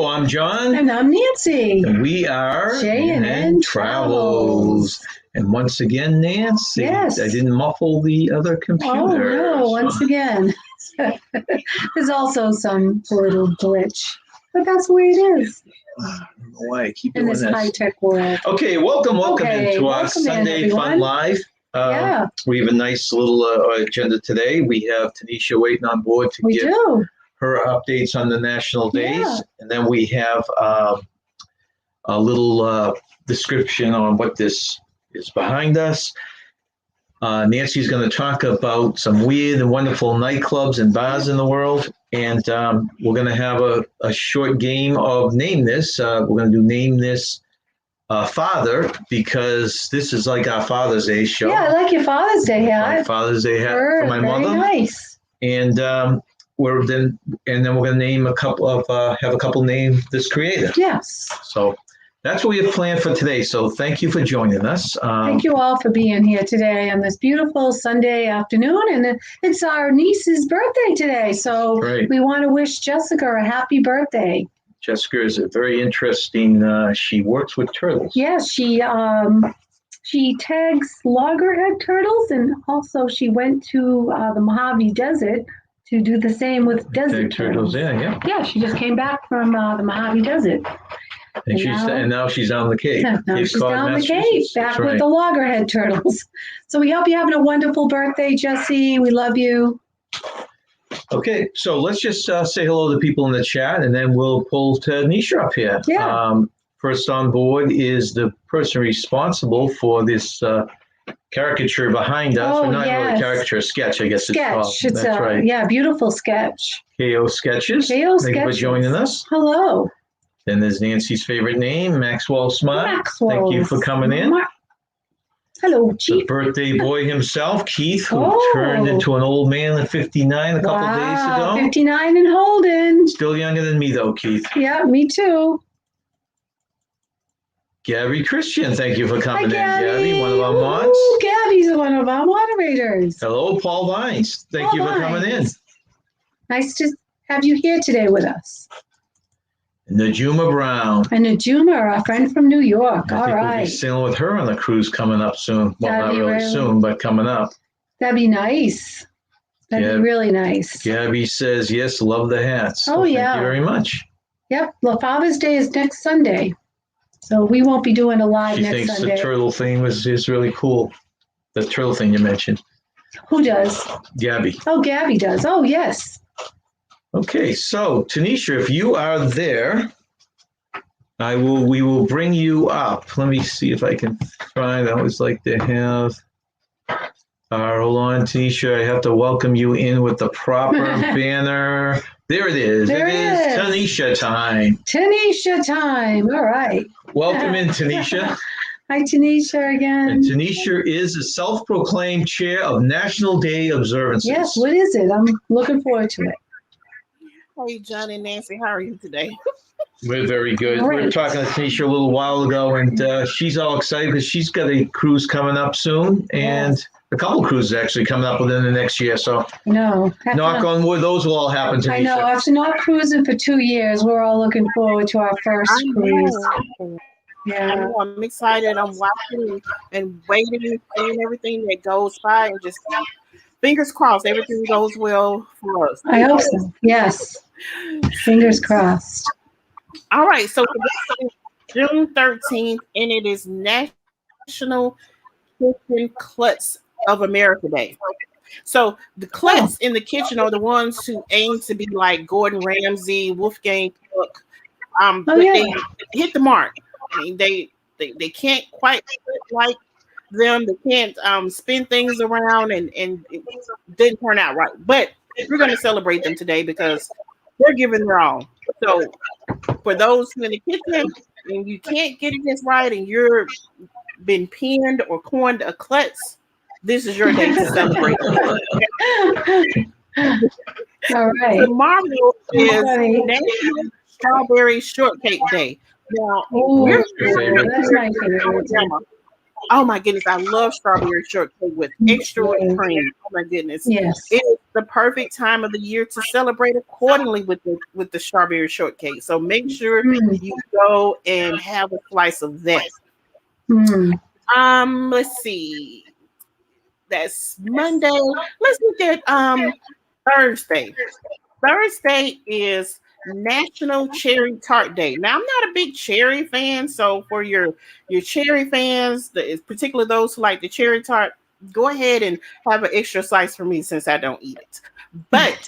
I'm John. And I'm Nancy. And we are J&N Travels. And once again, Nancy, yes. I didn't muffle the other computer. Oh, no, once again. There's also some little glitch, but that's the way it is. Why I keep in doing this high-tech world. Okay, welcome into our Sunday Fun Live. We have a nice little agenda today. We have Tanisha waiting on board to give her updates on the national days. Yeah. And then we have a little description on what this is behind us. Nancy's going to talk about some weird and wonderful nightclubs and bars in the world. And we're going to have a short game of Name This. We're going to do Name This Father, because this is like our Father's Day show. Yeah, I like your Father's Day hat. My Father's Day hat for my mother. Very nice. And we're going to name a couple name this creator. Yes. So that's what we have planned for today. So thank you for joining us. Thank you all for being here today on this beautiful Sunday afternoon. And it's our niece's birthday today. So we want to wish Jessica a happy birthday. Jessica is a very interesting, she works with turtles. Yes, she tags loggerhead turtles, and also she went to the Mojave Desert to do the same with desert turtles. Yeah, she just came back from the Mojave Desert. And now she's down the Cape. Now she's down the Cape, back with the loggerhead turtles. So we hope you're having a wonderful birthday, Jessie. We love you. Okay, so let's just say hello to people in the chat, and then we'll pull Tanisha up here. Yeah. First on board is the person responsible for this caricature behind us. Or not really caricature, sketch, I guess it's called. That's right. Yeah, beautiful sketch. KO Sketches. Thank you for joining us. Hello. Then there's Nancy's favorite name, Maxwell Smart. Maxwell. Thank you for coming in. Hello, Chief. The birthday boy himself, Keith, who turned into an old man at 59 a couple days ago. 59 and holding. Still younger than me, though, Keith. Yeah, me too. Gabby Christian, thank you for coming in, Gabby, one of our mods. Gabby's one of our moderators. Hello, Paul Vines. Thank you for coming in. Nice to have you here today with us. Najuma Brown. And Najuma, our friend from New York. I think we'll be sailing with her on the cruise coming up soon. Well, not really soon, but coming up. That'd be nice. That'd be really nice. Gabby says, yes, love the hats. Oh, yeah. Thank you very much. Yep. Well, Father's Day is next Sunday. So we won't be doing a live next Sunday. She thinks the turtle thing is really cool. The turtle thing you mentioned. Who does? Gabby. Oh, Gabby does. Oh, yes. Okay, so Tanisha, if you are there, we will bring you up. Let me see if I can find. I always like to have. Hold on, Tanisha. I have to welcome you in with the proper banner. There it is. It is Tanisha time. Tanisha time. All right. Welcome in, Tanisha. Hi, Tanisha again. And Tanisha is a self-proclaimed chair of National Day observances. Yes. What is it? I'm looking forward to it. Hey, John and Nancy, how are you today? We're very good. Great. We were talking to Tanisha a little while ago, and she's all excited because she's got a cruise coming up soon, and a couple cruises actually coming up within the next year. So, knock on wood, those will all happen, Tanisha. I know. After not cruising for 2 years, we're all looking forward to our first cruise. Yeah, I know, I'm excited. I'm watching and waiting, seeing everything that goes by, and just fingers crossed everything goes well for us. I hope so. Yes. Fingers crossed. All right. So this is June 13th, and it is National Kitchen Klutz of America Day. So the klutz in the kitchen are the ones who aim to be like Gordon Ramsay, Wolfgang Puck. They hit the mark. I mean, they can't quite like them. They can't spin things around, and it didn't turn out right. But we're going to celebrate them today because they're giving their all. So for those who in the kitchen and you can't get it just right, and you're been pinned or coined a klutz, this is your day to celebrate. All right. Tomorrow is National Strawberry Shortcake Day. Now, that's my favorite. Oh my goodness, I love strawberry shortcake with extra whipped cream. Oh my goodness. Yes. It is the perfect time of the year to celebrate accordingly with the strawberry shortcake. So make sure you go and have a slice of that. Let's see. That's Monday. Let's look at Thursday. Thursday is National Cherry Tart Day. Now, I'm not a big cherry fan, so for your cherry fans, particularly those who like the cherry tart, go ahead and have an extra slice for me since I don't eat it. But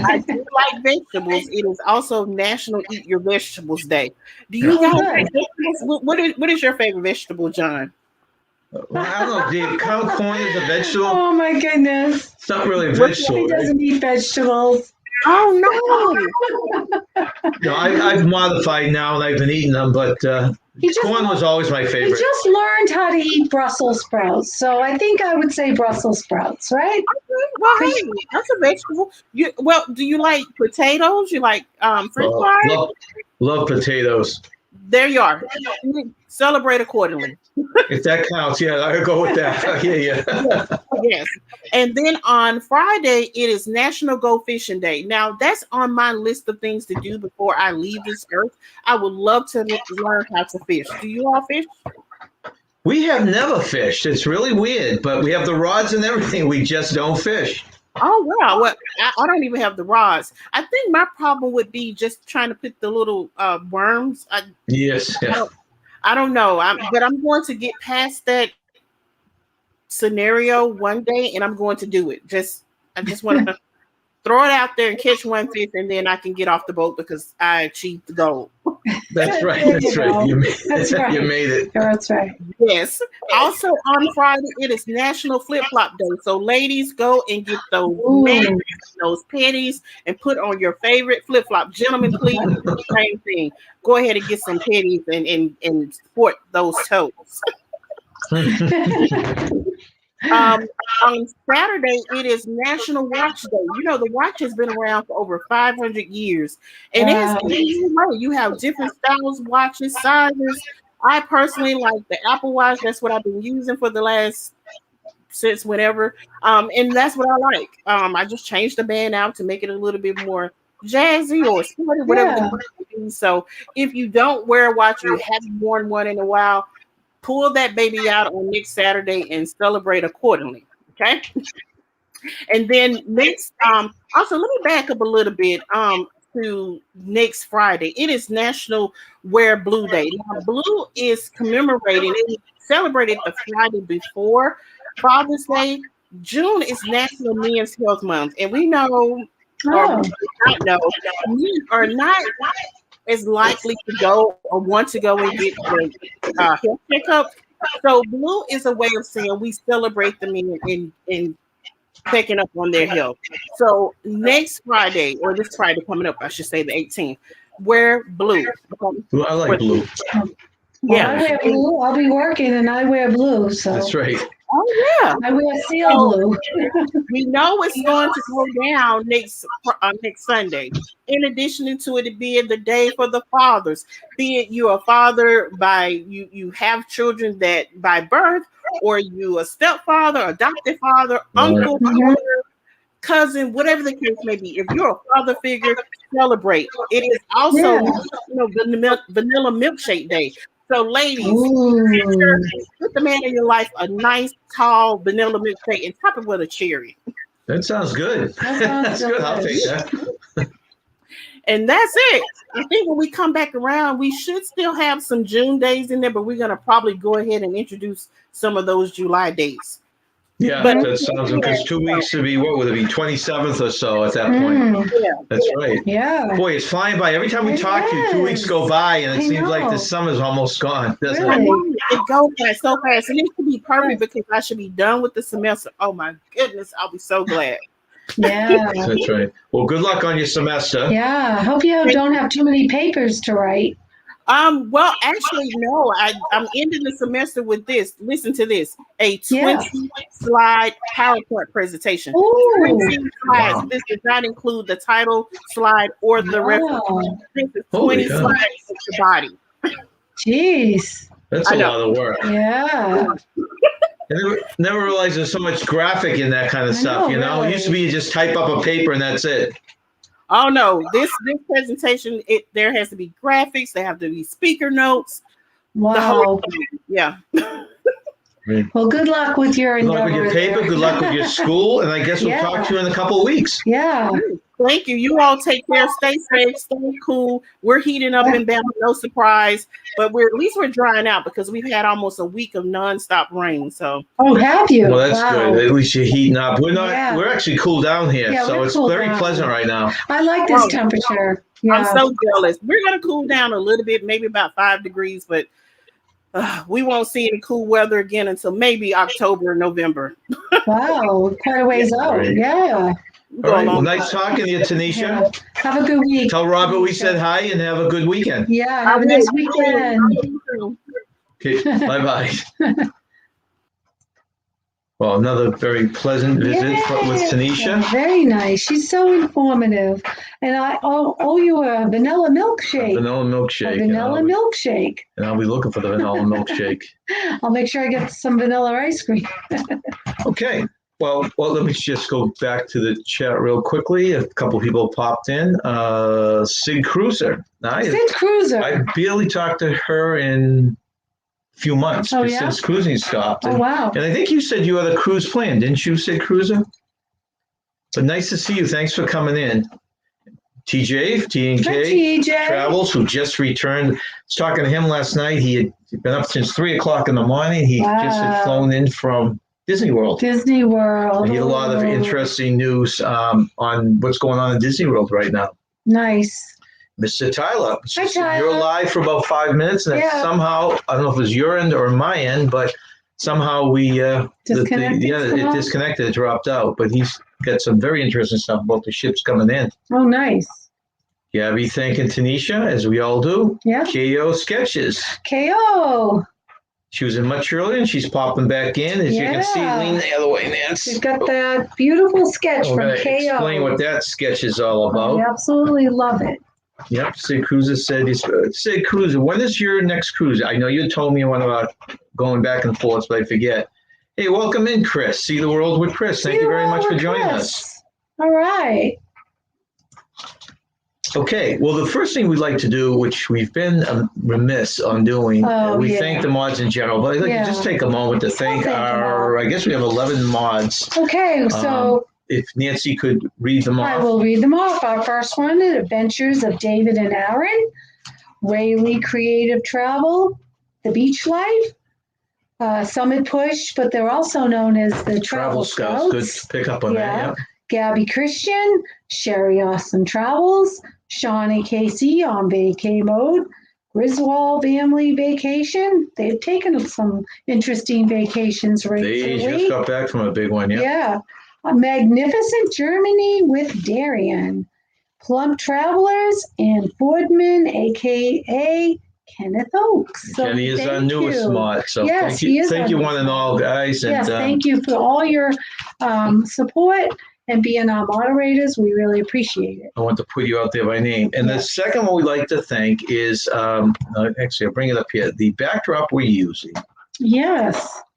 I do like vegetables. It is also National Eat Your Vegetables Day. Do you guys like vegetables? What is your favorite vegetable, John? Well, I don't know. Do you count corn as a vegetable? Oh my goodness! It's not really a vegetable. He doesn't eat vegetables. Oh no! No, I've modified now and I've been eating them, but corn was always my favorite. He just learned how to eat Brussels sprouts, so I think I would say Brussels sprouts, right? Well, hey, that's a vegetable. Do you like potatoes? You like French fries? Love potatoes. There you are. Celebrate accordingly. If that counts, yeah, I'll go with that. Yeah. Yes. And then on Friday, it is National Go Fishing Day. Now, that's on my list of things to do before I leave this earth. I would love to learn how to fish. Do you all fish? We have never fished. It's really weird, but we have the rods and everything. We just don't fish. Oh, wow. Well, I don't even have the rods. I think my problem would be just trying to put the little worms. Yes. I don't know. But I'm going to get past that scenario one day, and I'm going to do it. I just want to throw it out there and catch one fish, and then I can get off the boat because I achieved the goal. That's right. That's right. You made it. That's right. Yes. Also on Friday, it is National Flip Flop Day. So ladies, go and get those those pennies and put on your favorite flip flop. Gentlemen, please do the same thing. Go ahead and get some pennies and sport those toes. On Saturday, it is National Watch Day. You know, the watch has been around for over 500 years. And you have different styles, watches, sizes. I personally like the Apple Watch. That's what I've been using for the last since whenever. And that's what I like. I just changed the band out to make it a little bit more jazzy or sporty, whatever. So if you don't wear a watch, you haven't worn one in a while, pull that baby out on next Saturday and celebrate accordingly. Okay. And then next, also let me back up a little bit to next Friday. It is National Wear Blue Day. Now, blue is commemorated. It is celebrated the Friday before Father's Day. June is National Men's Health Month, and we know, or not know, men are not is likely to go or want to go and get the health checkup. So blue is a way of saying we celebrate the men in checking up on their health. So next Friday, or this Friday coming up, I should say the 18th, wear blue. I like blue. Yeah, I wear blue. I'll be working and I wear blue. So that's right. Oh yeah, I wear seal blue. We know it's going to go down next Sunday. In addition to it being the day for the fathers, be it you a father by you have children that by birth, or you a stepfather, adopted father, uncle, brother, cousin, whatever the case may be. If you're a father figure, celebrate. It is also Vanilla Milkshake Day. So, ladies, put the man in your life a nice, tall vanilla milkshake and top it with a cherry. That sounds good. That's good. I'll take that. And that's it. I think when we come back around, we should still have some June days in there, but we're going to probably go ahead and introduce some of those July days. Yeah, that sounds good, because 2 weeks to be, what would it be, 27th or so at that point? Yeah. That's right. Yeah. Boy, it's flying by. Every time we talk to you, 2 weeks go by, and it seems like the summer's almost gone, doesn't it? It goes by so fast, and it should be perfect because I should be done with the semester. Oh my goodness, I'll be so glad. Yeah. That's right. Well, good luck on your semester. Yeah. I hope you don't have too many papers to write. Well, actually, no. I'm ending the semester with this. Listen to this: a 20-slide PowerPoint presentation. 20 slides. Wow. This does not include the title slide or the reference. This is 20 slides of the body. Jeez. That's a lot of work. Yeah. I never realized there's so much graphic in that kind of stuff, you know? It used to be you just type up a paper and that's it. Oh no, this presentation, there has to be graphics, there have to be speaker notes. Wow. Yeah. Well, good luck with your endeavor. Good luck with your paper, good luck with your school, and I guess we'll talk to you in a couple of weeks. Yeah. Thank you. You all take care. Stay safe. Stay cool. We're heating up in Bama, no surprise. But at least we're drying out because we've had almost a week of nonstop rain. So. Oh, have you? Well, that's good. At least you're heating up. We're not. Yeah. We're actually cool down here, so it's very down. pleasant right now. I like this temperature. Yeah. I'm so jealous. We're gonna cool down a little bit, maybe about 5 degrees, but we won't see any cool weather again until maybe October or November. Wow, quite a ways out. Yeah. All right. Well, nice talking to you, Tanisha. Yeah. Have a good week. Tell Robert we said hi and have a good weekend. Yeah. Have a nice weekend. Okay. Bye-bye. Well, another very pleasant visit with Tanisha. Very nice. She's so informative. And I owe you a vanilla milkshake. Milkshake. And I'll be looking for the vanilla milkshake. I'll make sure I get some vanilla ice cream. Okay. Well, let me just go back to the chat real quickly. A couple people popped in. Sig Cruiser. Sig Cruiser. I barely talked to her in few months since cruising stopped. And, and I think you said you had a cruise plan, didn't you, Sig Cruiser? But nice to see you. Thanks for coming in. T&K Travels, who just returned. I was talking to him last night. He had been up since 3:00 in the morning. He just had flown in from Disney World. He had a lot of interesting news on what's going on in Disney World right now. Nice. Mr. Tyler. Hi, Tyler. You're live for about 5 minutes, and somehow, I don't know if it was your end or my end, but somehow we it disconnected, it dropped out. But he's got some very interesting stuff about the ships coming in. Oh, nice. Gabby thanking Tanisha, as we all do. Yeah. KO Sketches. KO. She was in much earlier, and she's popping back in. As you can see, lean the other way, Nance. She's got that beautiful sketch from KO. Explain what that sketch is all about. I absolutely love it. Yep, Sig Cruiser said, Sig Cruiser, when is your next cruise? I know you told me one about going back and forth, but I forget. Hey, welcome in, Chris. See the world with Chris. Thank you very much for joining us. All right. Okay, well, the first thing we'd like to do, which we've been remiss on doing, we thank the mods in general, but I'd like to just take a moment to thank our, I guess we have 11 mods. Okay, so... if Nancy could read them off. I will read them off. Our first one is Adventures of David and Aaron, Rayleigh Creative Travel, The Beach Life, Summit Push, but they're also known as the Travel Scouts. Good to pick up on that, yeah. Gabby Christian, Sherry Austin Travels, Shawnee Casey on vacay mode, Griswold Family Vacation. They've taken some interesting vacations recently. They just got back from a big one, Yeah. A Magnificent Germany with Darian, Plump Travelers, and Fordman, a.k.a. Kenneth Oakes. So Kenny is our newest mod. So thank you one and all, guys. Yes, thank you for all your support and being our moderators. We really appreciate it. I want to put you out there by name. And the second one we'd like to thank is, actually, I'll bring it up here. The backdrop we're using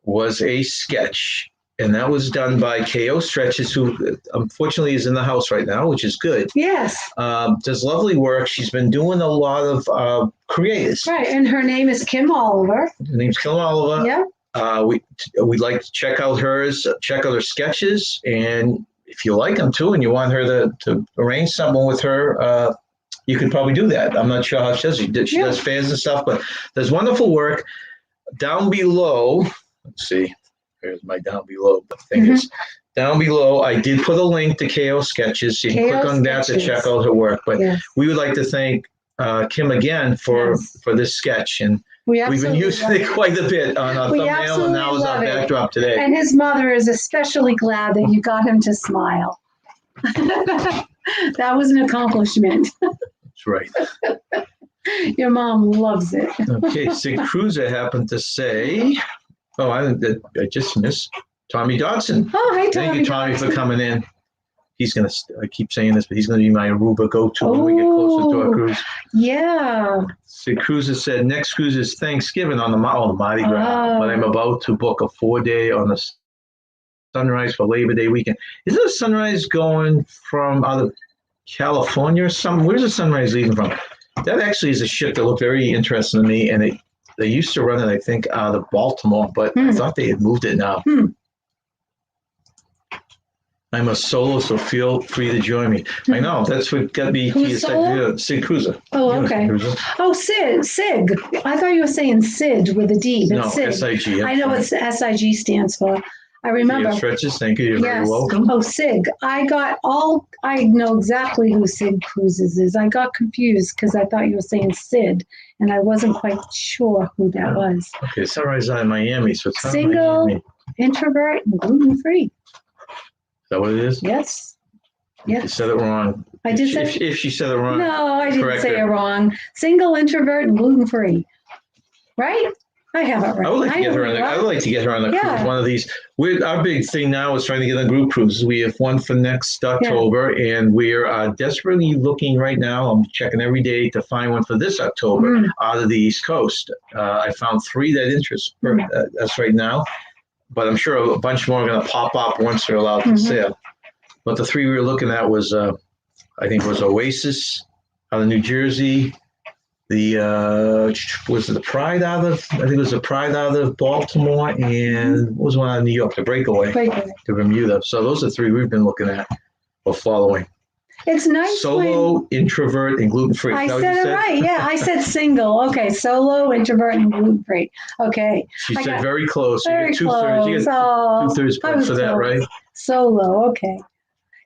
was a sketch. And that was done by KO Stretches, who unfortunately is in the house right now, which is good. Yes. Does lovely work. She's been doing a lot of creatives. Right, and her name is Kim Oliver. Her name's Kim Oliver. Yeah. We'd like to check out hers, check out her sketches, and if you like them too, and you want her to arrange something with her, you could probably do that. I'm not sure how she does it. She does fans and stuff, but there's wonderful work. Down below, let's see. There's my down below. The thing is, down below, I did put a link to KO Sketches. So you can click on that to check out her work. But we would like to thank Kim again for this sketch. And we've been using it quite a bit on our thumbnail, and now is our backdrop today. And his mother is especially glad that you got him to smile. That was an accomplishment. That's right. Your mom loves it. Okay, Sig Cruiser happened to say... Oh, I just missed Tommy Dodson. Oh, hi, Tommy. Thank you, Tommy, for coming in. he's going to, I keep saying this, but he's going to be my Aruba go-to when we get closer to our cruise. Yeah. So Cruiser said, next cruise is Thanksgiving on the Mardi Gras, but I'm about to book a 4-day on the sunrise for Labor Day weekend. Is there a sunrise going from out of California or something? Where's the sunrise leaving from? That actually is a ship that looked very interesting to me, and they used to run it, I think, out of Baltimore, but I thought they had moved it now. I'm a solo, so feel free to join me. I know, that's what got me to Sid Cruiser. Oh, okay. Oh, Sig. I thought you were saying Sid with a D, but no, Sig. SIG. I know what SIG stands for. I remember. Stretches, thank you. You're very welcome. Oh, Sig. I know exactly who Sig Cruises is. I got confused because I thought you were saying Sid, and I wasn't quite sure who that was. Okay, sunrise out of Miami. So it's single, Miami. Introvert, and gluten-free. Is that what it is? Yes. You said it wrong. I did say if she said it wrong. No, I didn't say it wrong. Single, introvert, and gluten-free. Right? I have it right. I would like to get her on the cruise. One of these. Our big thing now is trying to get on group cruises. We have one for next October, and we're desperately looking right now. I'm checking every day to find one for this October out of the East Coast. I found 3 that interest us right now, but I'm sure a bunch more are going to pop up once they're allowed to sail. But the 3 we were looking at was, I think it was Oasis out of New Jersey. Was it the Pride out of? I think it was the Pride out of Baltimore, and what was one out of New York? The Breakaway to Bermuda. So those are 3 we've been looking at or following. It's nice. Solo, introvert, and gluten-free. I said it right. Yeah, I said single. Okay, solo, introvert, and gluten-free. Okay. She said very close. Very you get 2/3. You get 2/3 points for that, right? Solo. Okay.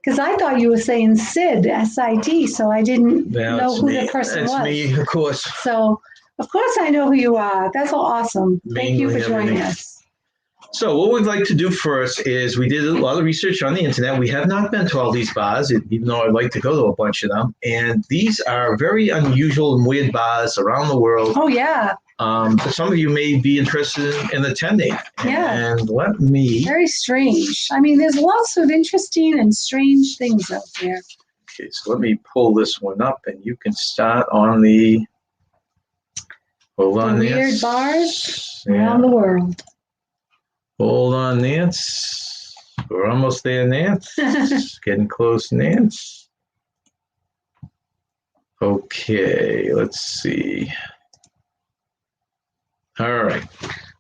Because I thought you were saying Sid, S-I-D, so I didn't know who the person was. That's me, of course. So, of course I know who you are. That's all awesome. Thank you for joining us. So what we'd like to do first is we did a lot of research on the internet. We have not been to all these bars, even though I'd like to go to a bunch of them. And these are very unusual and weird bars around the world. Oh, yeah. Some of you may be interested in attending. Yeah. And let me... Very strange. I mean, there's lots of interesting and strange things out there. Okay, so let me pull this one up, and you can start on the... Hold on, Nance. Weird bars around the world. Hold on, Nance. We're almost there, Nance. Getting close, Nance. Okay, let's see. All right.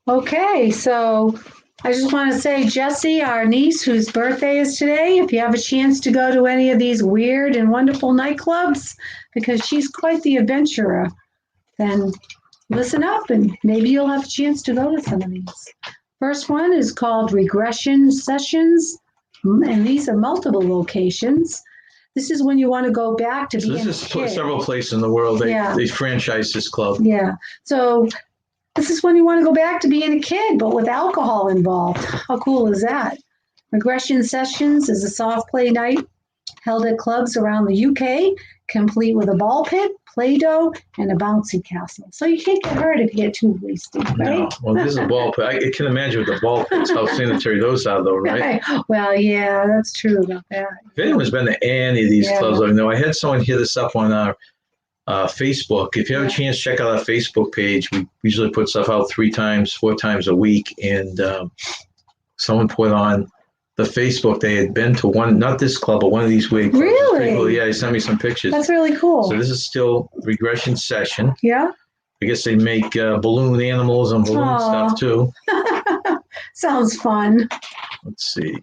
Okay, so I just want to say, Jessie, our niece, whose birthday is today, if you have a chance to go to any of these weird and wonderful nightclubs, because she's quite the adventurer, then listen up and maybe you'll have a chance to go to some of these. First one is called Regression Sessions, and these are multiple locations. This is when you want to go back to being a kid. This is several places in the world. They franchise this club. Yeah. So this is when you want to go back to being a kid, but with alcohol involved. How cool is that? Regression Sessions is a soft play night held at clubs around the UK, complete with a ball pit, Play-Doh, and a bouncy castle. So you can't get hurt if you get too wasted, right? No. Well, this is a ball pit. I can imagine with the ball pits how sanitary those are, though, right? Well, yeah, that's true about that. If anyone's been to any of these clubs, I know I had someone hit us up on our Facebook. If you have a chance, check out our Facebook page. We usually put stuff out 4 times a week, and someone put on the Facebook they had been to one, not this club, but one of these weird clubs. Really? Cool. Yeah, he sent me some pictures. That's really cool. So this is still Regression Session. Yeah. I guess they make balloon animals and balloon stuff too. Sounds fun. Let's see.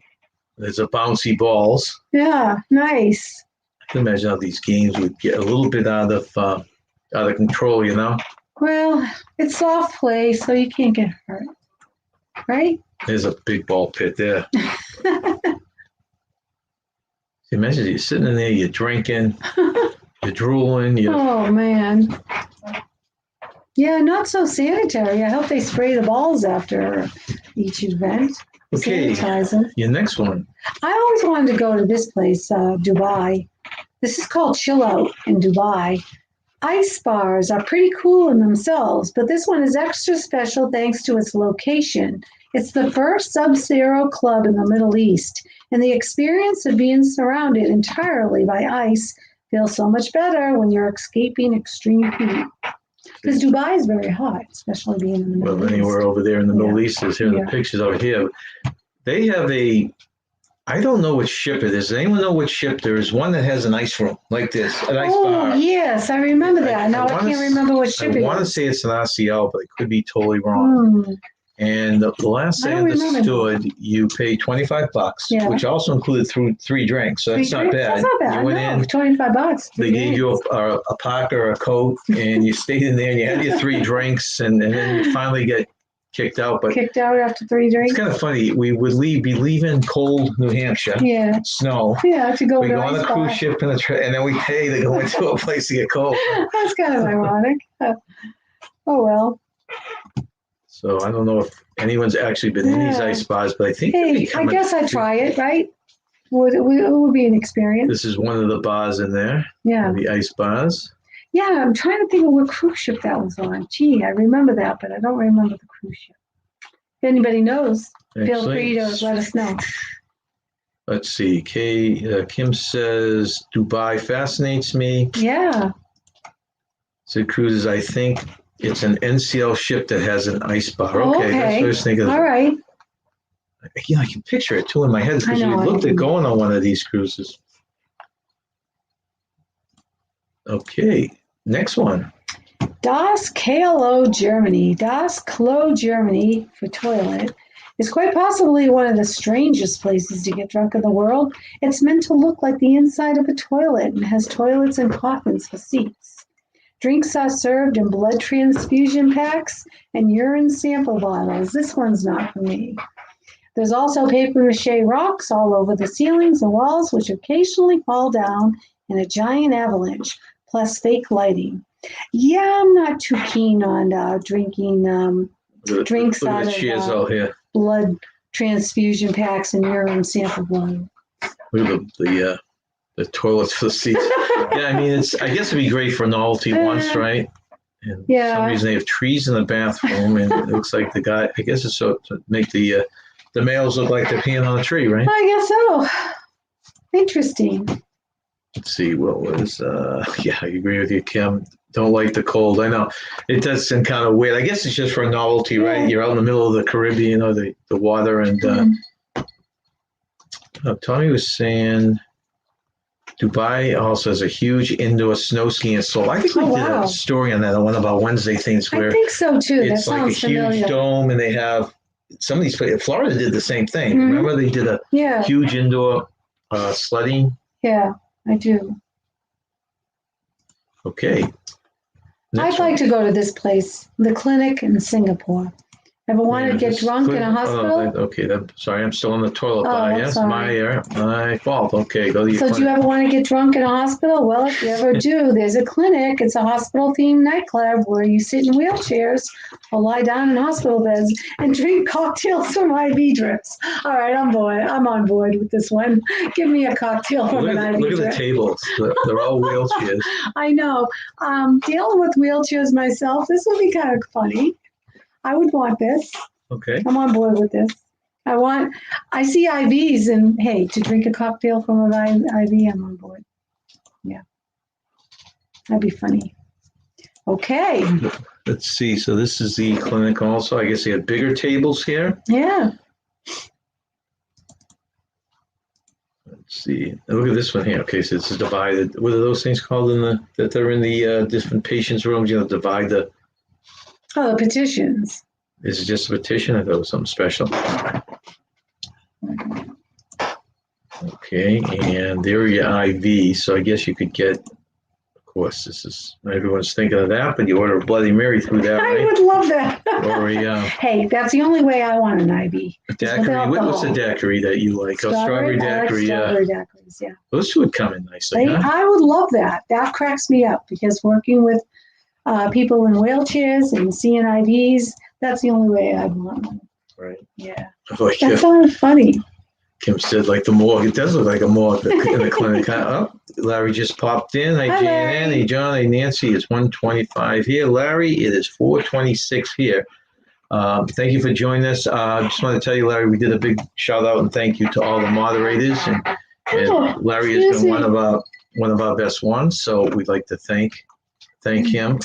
There's a bouncy balls. Yeah, nice. I can imagine how these games would get a little bit out of control, you know? Well, it's soft play, so you can't get hurt. Right? There's a big ball pit there. Imagine you're sitting in there, you're drinking, you're drooling. Oh, man. Yeah, not so sanitary. I hope they spray the balls after each event. Okay, sanitizer. Your next one. I always wanted to go to this place, Dubai. This is called Chill Out in Dubai. Ice bars are pretty cool in themselves, but this one is extra special thanks to its location. It's the first sub-zero club in the Middle East, and the experience of being surrounded entirely by ice feels so much better when you're escaping extreme heat. Because Dubai is very hot, especially being in the Middle East. Well, anywhere over there in the Middle East is here. The pictures over here. They have I don't know which ship it is. Does anyone know which ship? There is one that has an ice room like this, an ice bar. Oh, yes, I remember that. Now I can't remember what ship it is. I want to say it's an RCL, but I could be totally wrong. And the last I understood, you pay $25, which also included three drinks. So that's not bad. That's not bad. You went in, $25. They gave you a parka or a coat, and you stayed in there, and you had your 3 drinks, and then you finally get kicked out. But kicked out after 3 drinks. It's kind of funny. We would be leaving cold New Hampshire. Yeah. Snow. Yeah, to go. We go on a cruise ship and then we pay to go into a place to get cold. That's kind of ironic. Oh well. So I don't know if anyone's actually been in these ice bars, but I think. Hey, I guess I'd try it, right? It would be an experience. This is one of the bars in there. Yeah. The ice bars. Yeah, I'm trying to think of what cruise ship that was on. Gee, I remember that, but I don't remember the cruise ship. If anybody knows, feel free to let us know. Let's see. Kim says, Dubai fascinates me. Yeah. So cruises, I think it's an NCL ship that has an ice bar. Okay. That's what I was thinking. All right. I can picture it too in my head because we looked at going on one of these cruises. Okay. Next one. Das Klo, Germany. Das Klo, Germany for toilet is quite possibly one of the strangest places to get drunk in the world. It's meant to look like the inside of a toilet and has toilets and coffins for seats. Drinks are served in blood transfusion packs and urine sample bottles. This one's not for me. There's also papier-mâché rocks all over the ceilings and walls, which occasionally fall down in a giant avalanche, plus fake lighting. Yeah, I'm not too keen on drinking drinks out of blood transfusion packs and urine sample blood. Look at the toilets for the seats. Yeah, I mean, I guess it'd be great for novelty once, right? And for some reason they have trees in the bathroom, and it looks like the guy. I guess it's so to make the males look like they're peeing on a tree, right? I guess so. Interesting. Let's see what was. Yeah, I agree with you, Kim. Don't like the cold. I know it does seem kind of weird. I guess it's just for novelty, right? You're out in the middle of the Caribbean or the water, and Tommy was saying Dubai also has a huge indoor snow skiing install. I think we did a story on that on one of our Wednesday things where I think so too. It's like a huge dome, and they have some of these places. Florida did the same thing. Remember they did a huge indoor sledding? Yeah, I do. Okay. I'd like to go to this place, the clinic in Singapore. Ever wanted to get drunk in a hospital? Okay, sorry, I'm still on the toilet. Yes, my fault. Okay, go to your clinic. Do you ever want to get drunk in a hospital? Well, if you ever do, there's a clinic. It's a hospital-themed nightclub where you sit in wheelchairs or lie down in hospital beds and drink cocktails from IV drips. All right, I'm on board with this one. Give me a cocktail from an IV drip. Look at the tables. They're all wheelchairs. I know. Dealing with wheelchairs myself, this would be kind of funny. I would want this. Okay. I'm on board with this. I see IVs, and hey, to drink a cocktail from an IV, I'm on board. Yeah. That'd be funny. Okay. Let's see. So this is the clinic also. I guess they have bigger tables here. Yeah. Let's see. Look at this one here. Okay, so it's divided. What are those things called that they're in the different patients' rooms? Divide the. Oh, the petitions. Is it just a petition? I thought it was something special. Okay, and there are your IV. So I guess you could get, of course, everyone's thinking of that, but you order a Bloody Mary through that, right? I would love that. Or hey, that's the only way I want an IV. A daiquiri. What's the daiquiri that you like? Strawberry daiquiri. Strawberry daiquiris, yeah. Those two would come in nicely. I would love that. That cracks me up because working with people in wheelchairs and seeing IVs, that's the only way I'd want one. Right. Yeah. That sounds funny. Kim said, like the morgue. It does look like a morgue in the clinic. Oh, Larry just popped in. Hi, Jan. Hey, John. Hey, Nancy. It's 1:25 here. Larry, it is 4:26 here. Thank you for joining us. I just want to tell you, Larry, we did a big shout out and thank you to all the moderators. And Larry has been one of our best ones, so we'd like to thank him.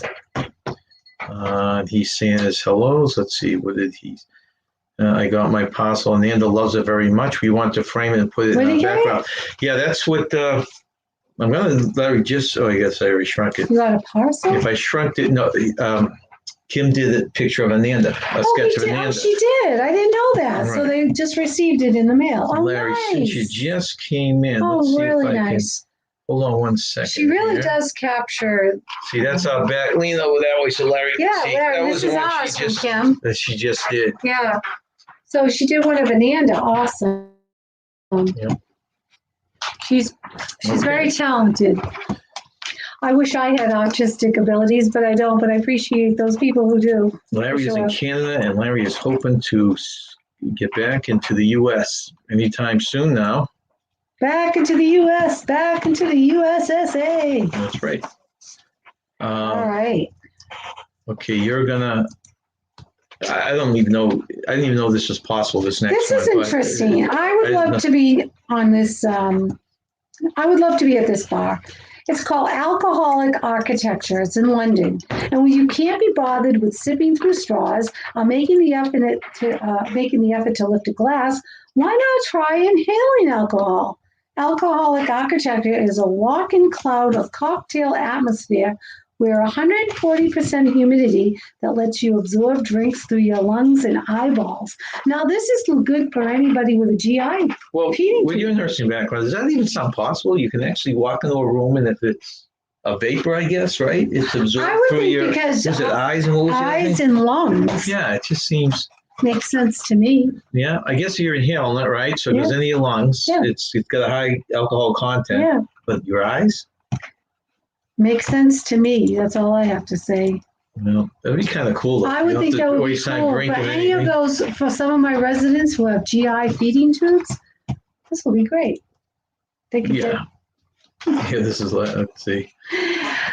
He's saying his hellos. Let's see, what did he? I got my parcel. Nanda loves it very much. We want to frame it and put it in the background. Yeah, that's what I'm gonna. Larry just. Oh, I guess I already shrunk it. You got a parcel? If I shrunk it, no. Kim did a picture of Ananda, a sketch of Ananda. Oh, she did. I didn't know that. Right. So they just received it in the mail. Oh, Larry, nice. Since you just came in, let's see really if I nice. Hold on one second. She really does capture. See, that's our back. Lean over that way so Larry can see. Larry, this is ours from Kim. That she just did. Yeah. So she did one of Ananda. Awesome. Yep. She's very talented. I wish I had autistic abilities, but I don't. But I appreciate those people who do. Larry is in Canada, and Larry is hoping to get back into the U.S. anytime soon now. Back into the U.S., back into the USSA. That's right. All right. Okay, you're gonna. I didn't even know this was possible. This next. This is interesting. I would love to be on this. I would love to be at this bar. It's called Alcoholic Architecture. It's in London. And when you can't be bothered with sipping through straws or making the effort to lift a glass, why not try inhaling alcohol? Alcoholic Architecture is a walk-in cloud of cocktail atmosphere where 140% humidity that lets you absorb drinks through your lungs and eyeballs. Now, this is good for anybody with a GI. Well, with your nursing background, does that even sound possible? You can actually walk into a room, and if it's a vapor, I guess, right? It's absorbed through your eyes and lungs. Yeah, it just seems. Makes sense to me. Yeah, I guess you're inhaling it, right? So it goes into your lungs. Yeah. It's got a high alcohol content. Yeah. But your eyes? Makes sense to me. That's all I have to say. Well, that'd be kind of cool. I would think that would be cool. But any of those, for some of my residents who have GI feeding tubes, this will be great. They could Yeah, this is, let's see.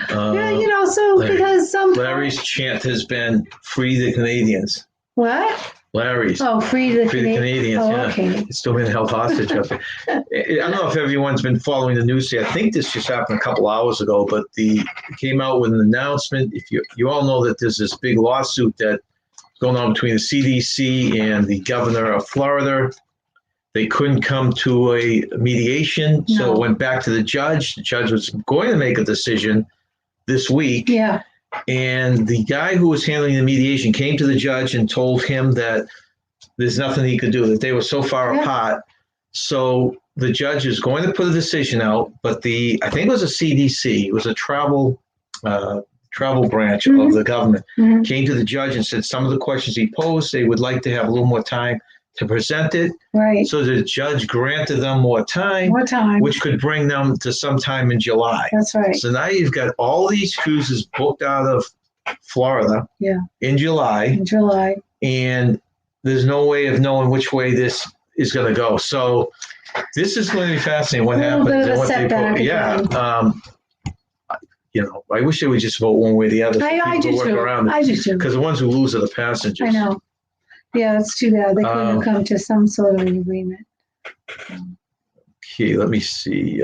Because Larry's chant has been free the Canadians. What? Larry's. Oh, free the Canadians. Oh, yeah. Okay. It's still been held hostage up there. I don't know if everyone's been following the news here. I think this just happened a couple hours ago, but it came out with an announcement. If you all know that there's this big lawsuit that's going on between the CDC and the governor of Florida. They couldn't come to a mediation, so it went back to the judge. The judge was going to make a decision this week. Yeah. And the guy who was handling the mediation came to the judge and told him that there's nothing he could do, that they were so far apart. So the judge is going to put a decision out, but I think it was a CDC, it was a travel branch of the government, came to the judge and said some of the questions he posed, they would like to have a little more time to present it. Right. So the judge granted them more time, which could bring them to sometime in July. That's right. So now you've got all these cruises booked out of Florida in July. And there's no way of knowing which way this is going to go. So this is going to be fascinating what happens. And what they put. Yeah. I wish they would just vote one way or the other. I do too. I do too. Because the ones who lose are the passengers. I know. Yeah, it's too bad. They couldn't come to some sort of an agreement. Okay, let me see.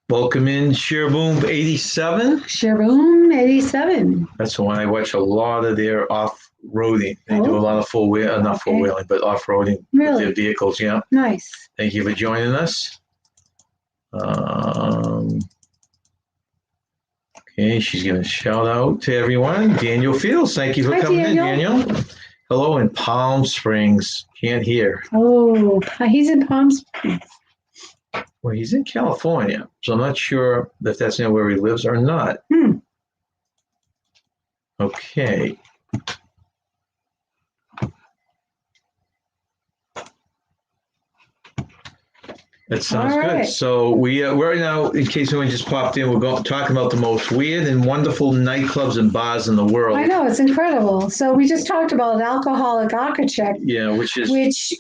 Welcome in, Sherboom 87. Sherboom 87. That's the one I watch a lot of their off-roading. They do a lot of not full-wheeling, but off-roading with their vehicles. Yeah. Nice. Thank you for joining us. Okay, she's giving a shout out to everyone. Daniel Fields, thank you for coming in, Daniel. Hello in Palm Springs. Can't hear. Oh, he's in Palm Springs. Well, he's in California, so I'm not sure if that's near where he lives or not. Okay. That sounds good. So we're now, in case anyone just popped in, we're talking about the most weird and wonderful nightclubs and bars in the world. I know, it's incredible. So we just talked about alcoholic architect. Yeah, which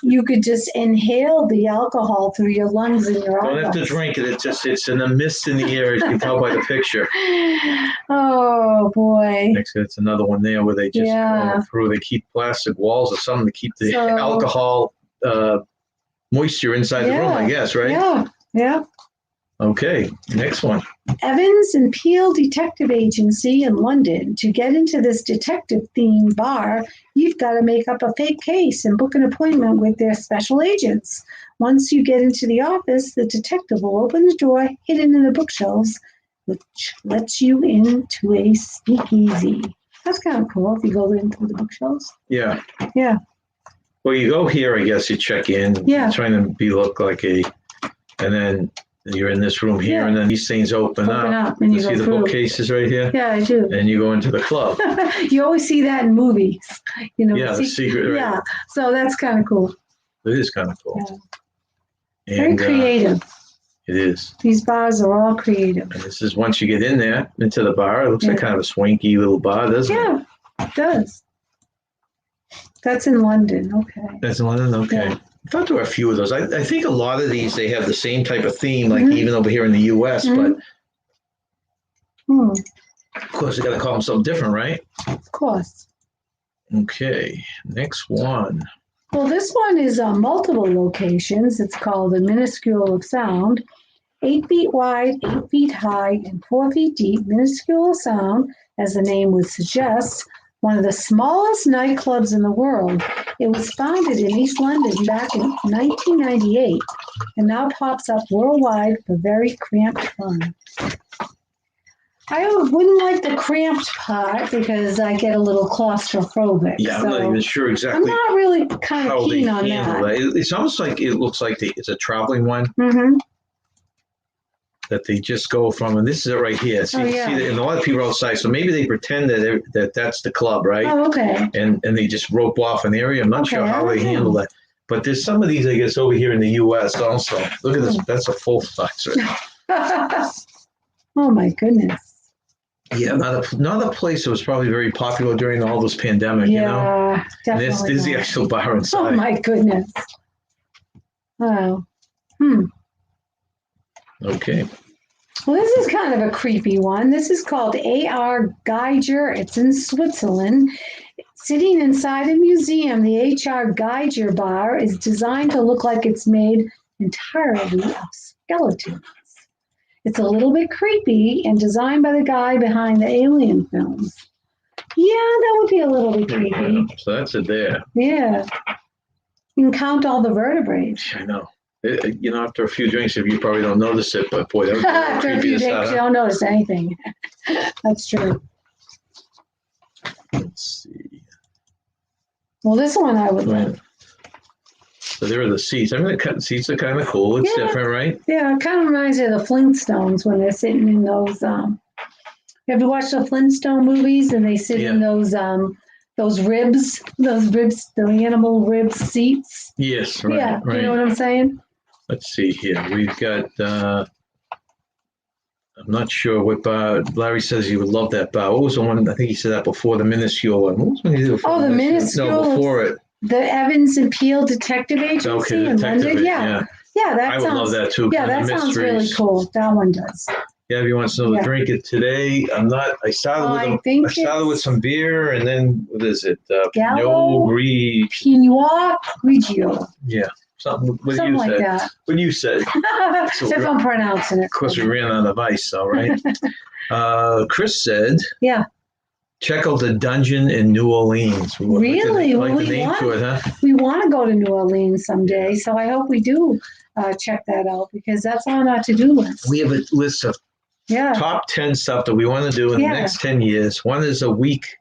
you could just inhale the alcohol through your lungs and your eyes. Don't have to drink it. It's in a mist in the air, as you can tell by the picture. Oh boy. Next, it's another one there where they just go through. They keep plastic walls or something to keep the alcohol moisture inside the room, I guess, right? Yeah. Okay, next one. Evans and Peel Detective Agency in London. To get into this detective-themed bar, you've got to make up a fake case and book an appointment with their special agents. Once you get into the office, the detective will open the door hidden in the bookshelves, which lets you into a speakeasy. That's kind of cool if you go in through the bookshelves. Yeah. Yeah. Well, you go here, I guess you check in. Yeah. You're trying to look like and then you're in this room here, and then these things open up. And you see the bookcases right here? Yeah, I do. And you go into the club. You always see that in movies. Yeah, the secret. Right? Yeah, so that's kind of cool. It is kind of cool. Yeah. Very creative. It is. These bars are all creative. And this is once you get in there, into the bar, it looks like kind of a swanky little bar, doesn't it? Yeah, it does. That's in London, okay. That's in London, okay. Yeah. I thought there were a few of those. I think a lot of these, they have the same type of theme, like even over here in the U.S., but of course, you got to call them something different, right? Of course. Okay, next one. Well, this one is on multiple locations. It's called the Minuscule of Sound. 8 feet wide, 8 feet high, and 4 feet deep, Minuscule of Sound, as the name would suggest, one of the smallest nightclubs in the world. It was founded in East London back in 1998 and now pops up worldwide for very cramped fun. I wouldn't like the cramped part because I get a little claustrophobic. Yeah, I'm not even sure exactly. I'm not really kind of keen on that. It's almost like it looks like it's a traveling one. Mm-hmm. That they just go from, and this is it right here. So you see that, and a lot of people are outside, so maybe they pretend that that's the club, right? Oh, okay. And they just rope off an area. I'm not sure how they handle that. But there's some of these, I guess, over here in the U.S. also. Look at this. That's a full size. Oh, my goodness. Yeah, not a place that was probably very popular during all this pandemic, you know? Yeah, definitely. And this is the actual bar inside. Oh, my goodness. Oh. Okay. Well, this is kind of a creepy one. This is called A.R. Geiger. It's in Switzerland. Sitting inside a museum, the H.R. Geiger bar is designed to look like it's made entirely of skeletons. It's a little bit creepy and designed by the guy behind the Alien films. Yeah, that would be a little bit creepy. So that's it there. Yeah. You can count all the vertebrae. I know. After a few drinks, you probably don't notice it, but boy, that would be after a few drinks, you don't notice anything. That's true. Let's see. Well, this one I would like. So there are the seats. I mean, the seats are kind of cool. It's different, right? Yeah, it kind of reminds me of the Flintstones when they're sitting in those. Have you watched the Flintstone movies and they sit in those ribs, the animal rib seats? Yes, right. Yeah, right. You know what I'm saying? Let's see here. We've got, I'm not sure what bar. Larry says he would love that bar. What was the one? I think he said that before, the Minuscule one. What was when he did before? Oh, the Minuscule. No, before it. The Evans and Peel Detective Agency in London. Yeah, I would love that too. Yeah, that sounds really cool. That one does. Yeah, if you want to drink it today, I started with some beer, and then what is it? Gallo Pinot Grigio. Yeah, something like that. What you said. If I'm pronouncing it. Of course, we ran out of ice, all right. Chris said. Yeah. Check out the dungeon in New Orleans. Really? Like the name to it, huh? We want to go to New Orleans someday, so I hope we do check that out because that's on our to-do list. We have a list of top 10 stuff that we want to do in the next 10 years. One is a week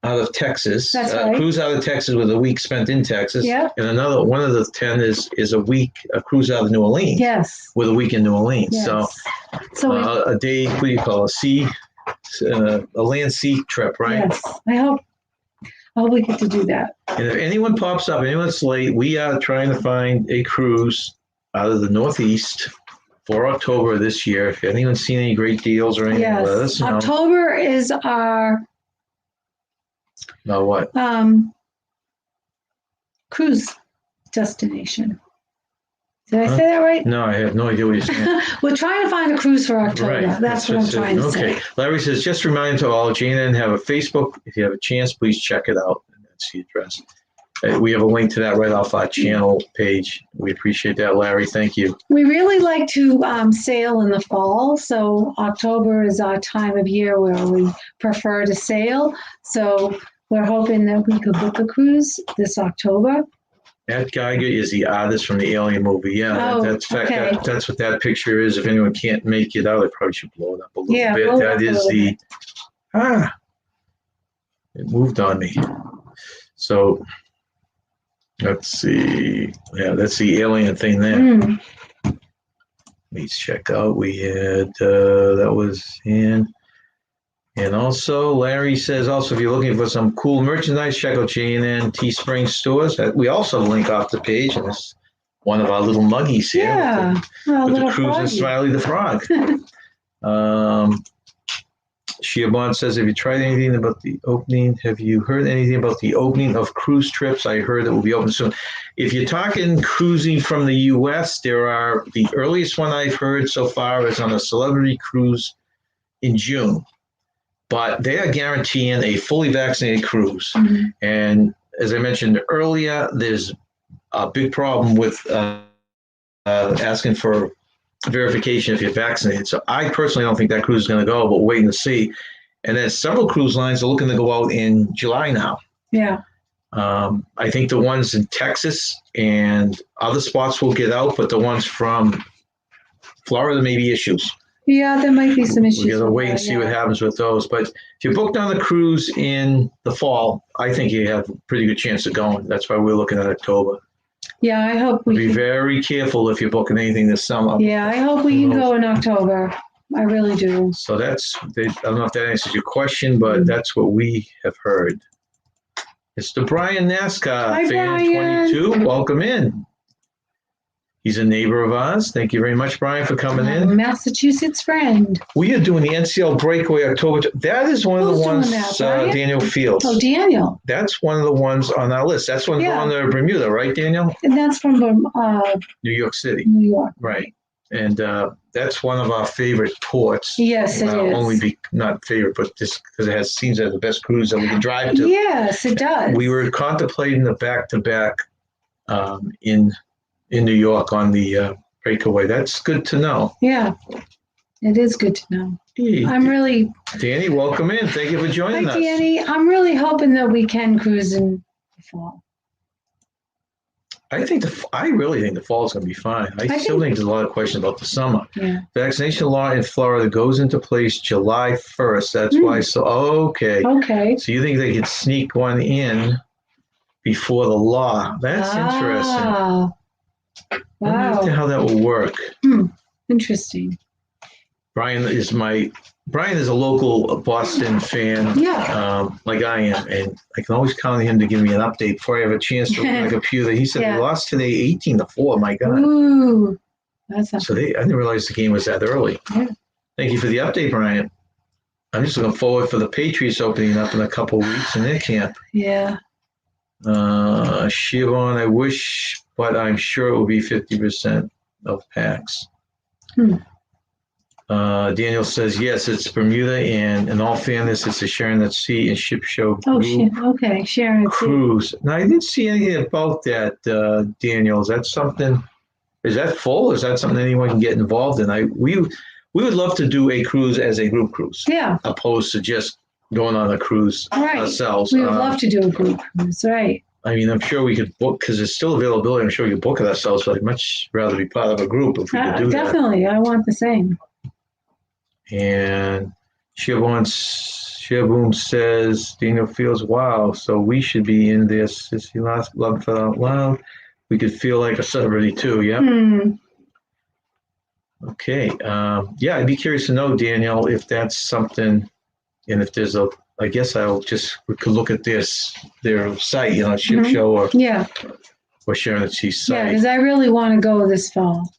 out of Texas. That's right. Cruise out of Texas with a week spent in Texas. Yeah. And one of the 10 is a cruise out of New Orleans. Yes. With a week in New Orleans. Yes. So a day, what do you call a land sea trip, right? Yes, I hope we get to do that. And if anyone pops up, anyone's late, we are trying to find a cruise out of the Northeast for October this year. If anyone's seen any great deals or anything, let us know. October is our what? Cruise destination. Did I say that right? No, I have no idea what you're saying. We're trying to find a cruise for October. Right. That's what I'm trying to say. Okay. Larry says, just a reminder to all, Jane and have a Facebook. If you have a chance, please check it out. And that's the address. We have a link to that right off our channel page. We appreciate that, Larry. Thank you. We really like to sail in the fall. So October is our time of year where we prefer to sail. So we're hoping that we could book a cruise this October. Matt Geiger is the artist from the Alien movie. Yeah, that's what that picture is. If anyone can't make it out, I probably should blow it up a little bit. That is the it moved on me. So let's see. Yeah, that's the alien thing there. Let's check out. We had that was in. And also, Larry says, also, if you're looking for some cool merchandise, check out J&N Teespring stores. We also link off the page, and it's one of our little muggies here with the Cruise and Smiley the Frog. Shiabon says, have you tried anything about the opening? Have you heard anything about the opening of cruise trips? I heard it will be open soon. If you're talking cruising from the U.S., the earliest one I've heard so far is on a celebrity cruise in June. But they are guaranteeing a fully vaccinated cruise. And as I mentioned earlier, there's a big problem with asking for verification if you're vaccinated. So I personally don't think that cruise is going to go, but we're waiting to see. And then several cruise lines are looking to go out in July now. Yeah. I think the ones in Texas and other spots will get out, but the ones from Florida may be issues. Yeah, there might be some issues. We got to wait and see what happens with those. But if you're booked on the cruise in the fall, I think you have a pretty good chance of going. That's why we're looking at October. Yeah, I hope we be very careful if you're booking anything this summer. Yeah, I hope we can go in October. I really do. So I don't know if that answers your question, but that's what we have heard. Mr. Brian NASCAR, Hi, fan Brian. 22, welcome in. He's a neighbor of ours. Thank you very much, Brian, for coming in. Massachusetts friend. We are doing the NCL Breakaway October. That is one of the ones, Daniel Fields. Oh, Daniel. That's one of the ones on our list. That's one going to Bermuda, right, Daniel? And that's from New York City. New York. Right. And that's one of our favorite ports. Yes, it is. Only not favorite, but just because it seems to have the best cruise that we can drive to. Yes, it does. We were contemplating the back-to-back in New York on the breakaway. That's good to know. Yeah, it is good to know. Hey, Danny, welcome in. Thank you for joining us. Hi, Danny. I'm really hoping that we can cruise in the fall. I really think the fall is going to be fine. I still think there's a lot of questions about the summer. Yeah. Vaccination law in Florida goes into place July 1st. That's why. So, okay. Okay. So you think they could sneak one in before the law? That's interesting. Wow. I don't know how that will work. Interesting. Brian is a local Boston fan, like I am, and I can always count on him to give me an update before I have a chance to look at my computer. He said they lost today 18-4. My God. Ooh, that's so I didn't realize the game was that early. Yeah. Thank you for the update, Brian. I'm just looking forward for the Patriots opening up in a couple of weeks in their camp. Yeah. Siobhan, I wish, but I'm sure it will be 50% of PAX. Daniel says, yes, it's Bermuda, and in all fairness, it's a Sharon at Sea and Ship Show group okay, Sharon at Sea cruise. Now, I didn't see anything about that, Daniel. Is that something? Is that full? Is that something anyone can get involved in? We would love to do a cruise as a group cruise, opposed to just going on a cruise ourselves. We would love to do a group cruise, right? I mean, I'm sure we could book, because there's still availability. I'm sure we could book it ourselves, but I'd much rather be part of a group if we could do definitely. I want the same. And Shaboom says, Daniel Fields, wow, so we should be in this. Since you last love for out loud, we could feel like a celebrity too, yeah? Okay. I'd be curious to know, Daniel, if that's something, and if there's we could look at their site, Ship Show, or Or sharing at Seaside. Yeah, because I really want to go this fall.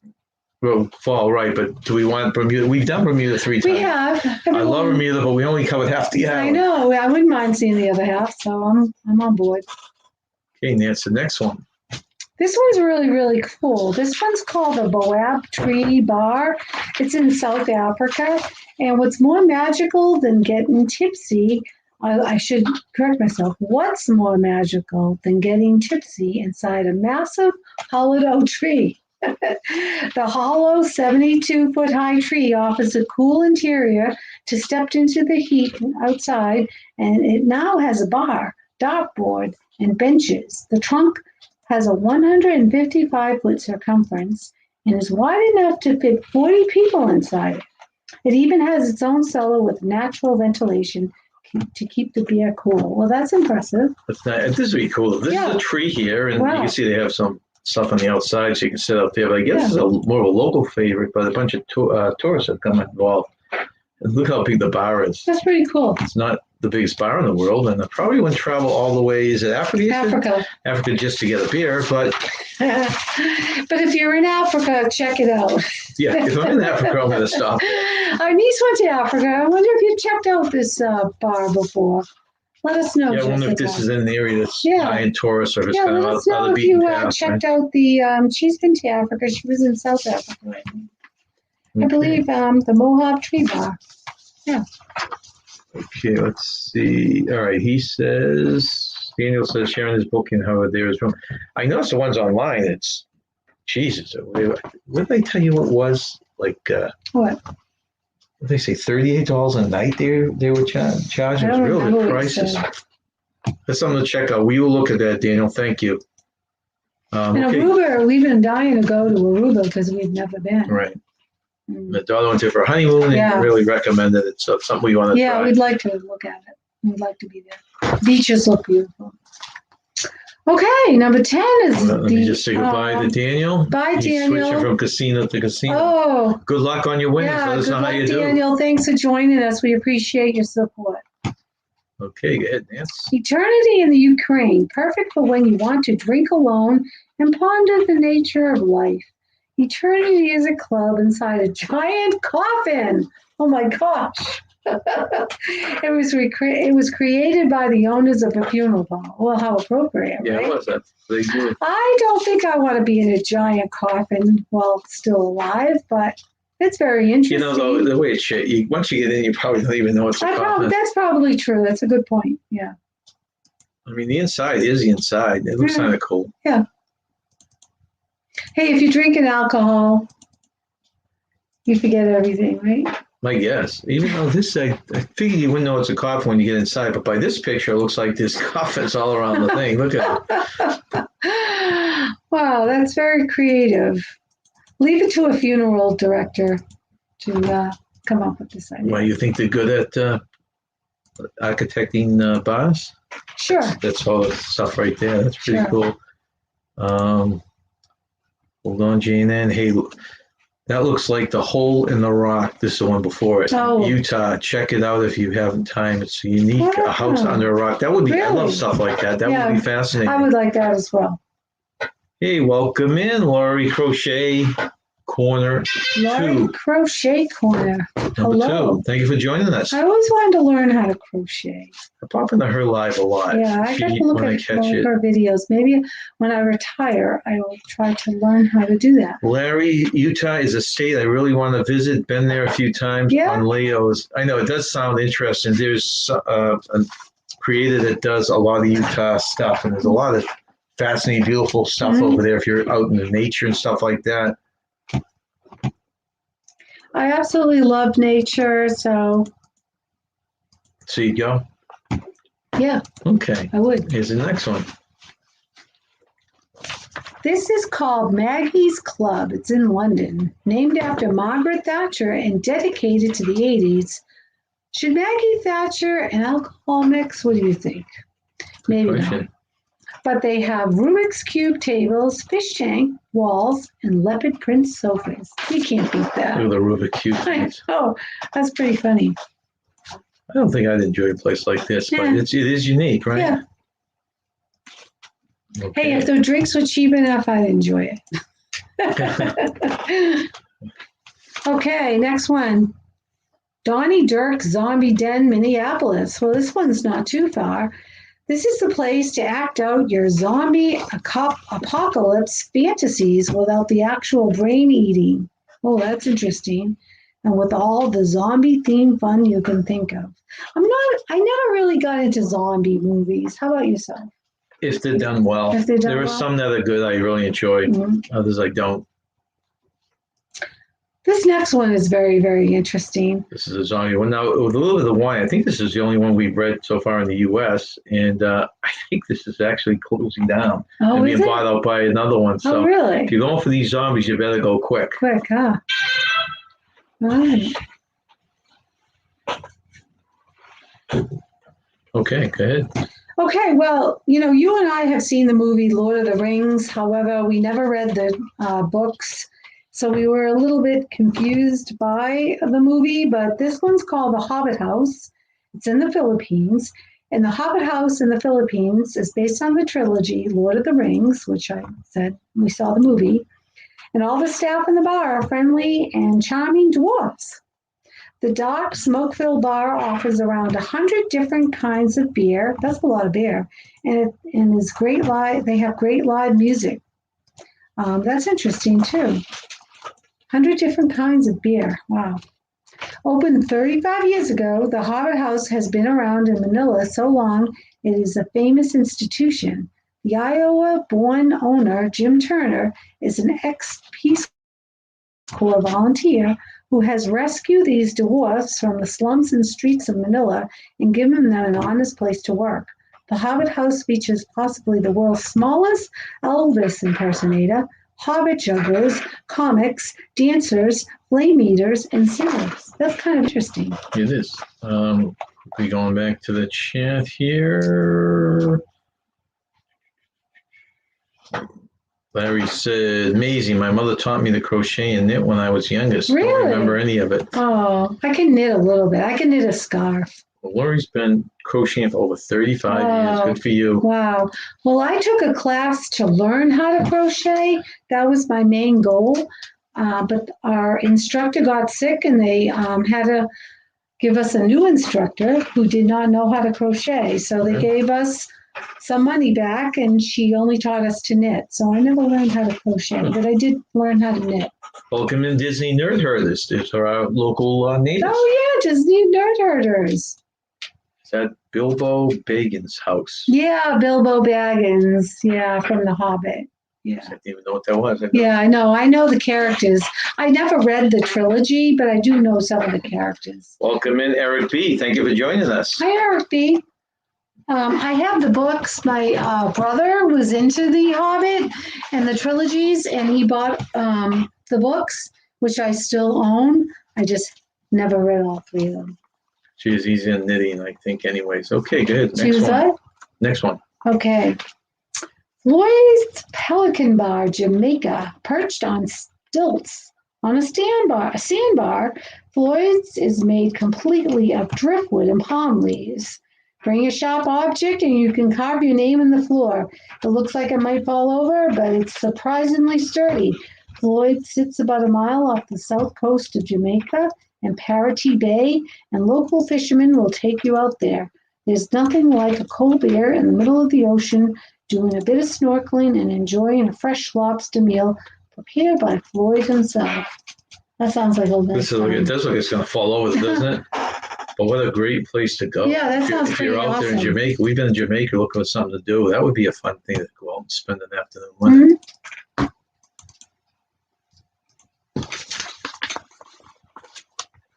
Well, fall, right, but do we want Bermuda? We've done Bermuda 3 times. We have. I love Bermuda, but we only covered half the island. I know. I wouldn't mind seeing the other half, so I'm on board. Okay, Nancy, the next one. This one's really, really cool. This one's called the Boab Tree Bar. It's in South Africa. And what's more magical than getting tipsy, I should correct myself, what's more magical than getting tipsy inside a massive hollowed out tree? The hollow 72-foot-high tree offers a cool interior to step into the heat outside, and it now has a bar, dartboard, and benches. The trunk has a 155-foot circumference and is wide enough to fit 40 people inside it. It even has its own cellar with natural ventilation to keep the beer cool. Well, that's impressive. This would be cool. This is a tree here, and you can see they have some stuff on the outside so you can sit out there. But I guess it's more of a local favorite, but a bunch of tourists have come involved. And look how big the bar is. That's pretty cool. It's not the biggest bar in the world, and I probably wouldn't travel all the way. Is it Africa? Africa just to get a beer, but... But if you're in Africa, check it out. Yeah, if I'm in Africa, I'm going to stop. Our niece went to Africa. I wonder if you checked out this bar before. Let us know. Yeah, I wonder if this is in the area that's high in tourists, or if it's kind of out of the beaten path. Checked out the, she's been to Africa. She was in South Africa, I think. I believe the Mohawk Tree Bar. Yeah. Okay, let's see. All right, Daniel says sharing his book in Howard there is room. I noticed the ones online, it's, Jesus. What did they tell you it was? Like, what? What did they say, $38 a night they were charging? It was really prices. That's something to check out. We will look at that, Daniel. Thank you. Aruba, we've been dying to go to Aruba because we've never been. Right. My daughter went there for a honeymoon and really recommended it. So it's something we want to try. Yeah, we'd like to look at it. We'd like to be there. Beaches look beautiful. Okay, number 10 is Let me just say goodbye to Daniel. Bye, Daniel. Switching from casino to casino. Oh. Good luck on your winnings. Let us know how you do. Daniel. Thanks for joining us. We appreciate your support. Okay, go ahead, Nance. Eternity in the Ukraine. Perfect for when you want to drink alone and ponder the nature of life. Eternity is a club inside a giant coffin. Oh my gosh. It was created by the owners of a funeral home. Well, how appropriate, right? Yeah, it was. They did. I don't think I want to be in a giant coffin while still alive, but it's very interesting. You know, the way it's shaped, once you get in, you probably don't even know it's a coffin. That's probably true. That's a good point. Yeah. I mean, the inside is the inside. It looks kind of cool. Yeah. Hey, if you're drinking alcohol, you forget everything, right? My guess. Even though this, I figure you wouldn't know it's a coffin when you get inside, but by this picture, it looks like there's coffins all around the thing. Look at it. Wow, that's very creative. Leave it to a funeral director to come up with this idea. Why, you think they're good at architecting bars? Sure. That's all the stuff right there. That's pretty cool. Hold on, Jane. Hey, that looks like the hole in the rock. This is the one before it. Oh. Utah. Check it out if you haven't time. It's a unique house under a rock. That would be, I love stuff like that. That would be fascinating. I would like that as well. Hey, welcome in, Laurie Crochet Corner 2. Crochet Corner. Hello. 2. Thank you for joining us. I always wanted to learn how to crochet. I pop into her live a lot. Yeah, I got to look at her videos. Maybe when I retire, I will try to learn how to do that. Larry, Utah is a state I really want to visit. Been there a few times on Leo's. I know it does sound interesting. There's a creator that does a lot of Utah stuff, and there's a lot of fascinating, beautiful stuff over there if you're out in the nature and stuff like that. I absolutely love nature, so. So you go? Yeah. Okay. I would. Here's the next one. This is called Maggie's Club. It's in London, named after Margaret Thatcher and dedicated to the 80s. Should Maggie Thatcher and alcohol mix? What do you think? Maybe not. But they have Rubik's Cube tables, fish tank, walls, and leopard print sofas. You can't beat that. Look at the Rubik's Cube. I know. That's pretty funny. I don't think I'd enjoy a place like this, but it is unique, right? Yeah. Okay. Hey, if the drinks were cheap enough, I'd enjoy it. Okay, next one. Donnie Dirk's Zombie Den, Minneapolis. Well, this one's not too far. This is the place to act out your zombie apocalypse fantasies without the actual brain eating. Oh, that's interesting. And with all the zombie themed fun you can think of. I never really got into zombie movies. How about yourself? If they're done well. If they're done there are well? some that are good I really enjoy. Mm-hmm. Others I don't. This next one is very, very interesting. This is a zombie one. Now, with a little bit of the wine, I think this is the only one we've read so far in the U.S., and I think this is actually closing down and being bought out by another one. So really? If you're going for these zombies, you better go quick. Quick, huh? All right. Okay, go ahead. Okay, well, you and I have seen the movie Lord of the Rings. However, we never read the books. So we were a little bit confused by the movie, but this one's called The Hobbit House. It's in the Philippines. And The Hobbit House in the Philippines is based on the trilogy Lord of the Rings, which I said we saw the movie. And all the staff in the bar are friendly and charming dwarfs. The dark, smoke-filled bar offers around 100 different kinds of beer. That's a lot of beer. And is great live. They have great live music. That's interesting, too. 100 different kinds of beer. Wow. Opened 35 years ago, the Hobbit House has been around in Manila so long it is a famous institution. The Iowa-born owner, Jim Turner, is an ex-Peace Corps volunteer who has rescued these dwarfs from the slums and streets of Manila and given them an honest place to work. The Hobbit House features possibly the world's smallest Elvis impersonator, Hobbit jugglers, comics, dancers, flame eaters, and singers. That's kind of interesting. It is. Quickly going back to the chat here. Larry said, amazing. My mother taught me to crochet and knit when I was youngest. Really? Don't remember any of it. Oh, I can knit a little bit. I can knit a scarf. Well, Lori's been crocheting for over 35 years. Good for you. Wow. Well, I took a class to learn how to crochet. That was my main goal. But our instructor got sick and they had to give us a new instructor who did not know how to crochet. So they gave us some money back and she only taught us to knit. So I never learned how to crochet, but I did learn how to knit. Welcome in Disney Nerd Herders. These are our local natives. Oh, yeah, Disney Nerd Herders. Is that Bilbo Baggins' house? Yeah, Bilbo Baggins. Yeah, from The Hobbit. Yeah. I didn't even know what that was. Yeah, I know. I know the characters. I never read the trilogy, but I do know some of the characters. Welcome in, Eric B. Thank you for joining us. Hi, Eric B. I have the books. My brother was into The Hobbit and the trilogies, and he bought the books, which I still own. I just never read all three of them. She's easy on knitting, I think, anyways. Okay, good. Next one. Next one. Okay. Floyd's Pelican Bar, Jamaica, perched on stilts on a sandbar. Floyd's is made completely of driftwood and palm leaves. Bring a sharp object and you can carve your name in the floor. It looks like it might fall over, but it's surprisingly sturdy. Floyd sits about a mile off the south coast of Jamaica and Paratee Bay, and local fishermen will take you out there. There's nothing like a cold beer in the middle of the ocean, doing a bit of snorkeling and enjoying a fresh lobster meal prepared by Floyd himself. That sounds like a nice time. It does look like it's going to fall over, doesn't it? But what a great place to go. Yeah, that sounds pretty awesome. If you're out there in Jamaica, we've been in Jamaica looking for something to do. That would be a fun thing to go out and spend an afternoon with. Mm-hmm.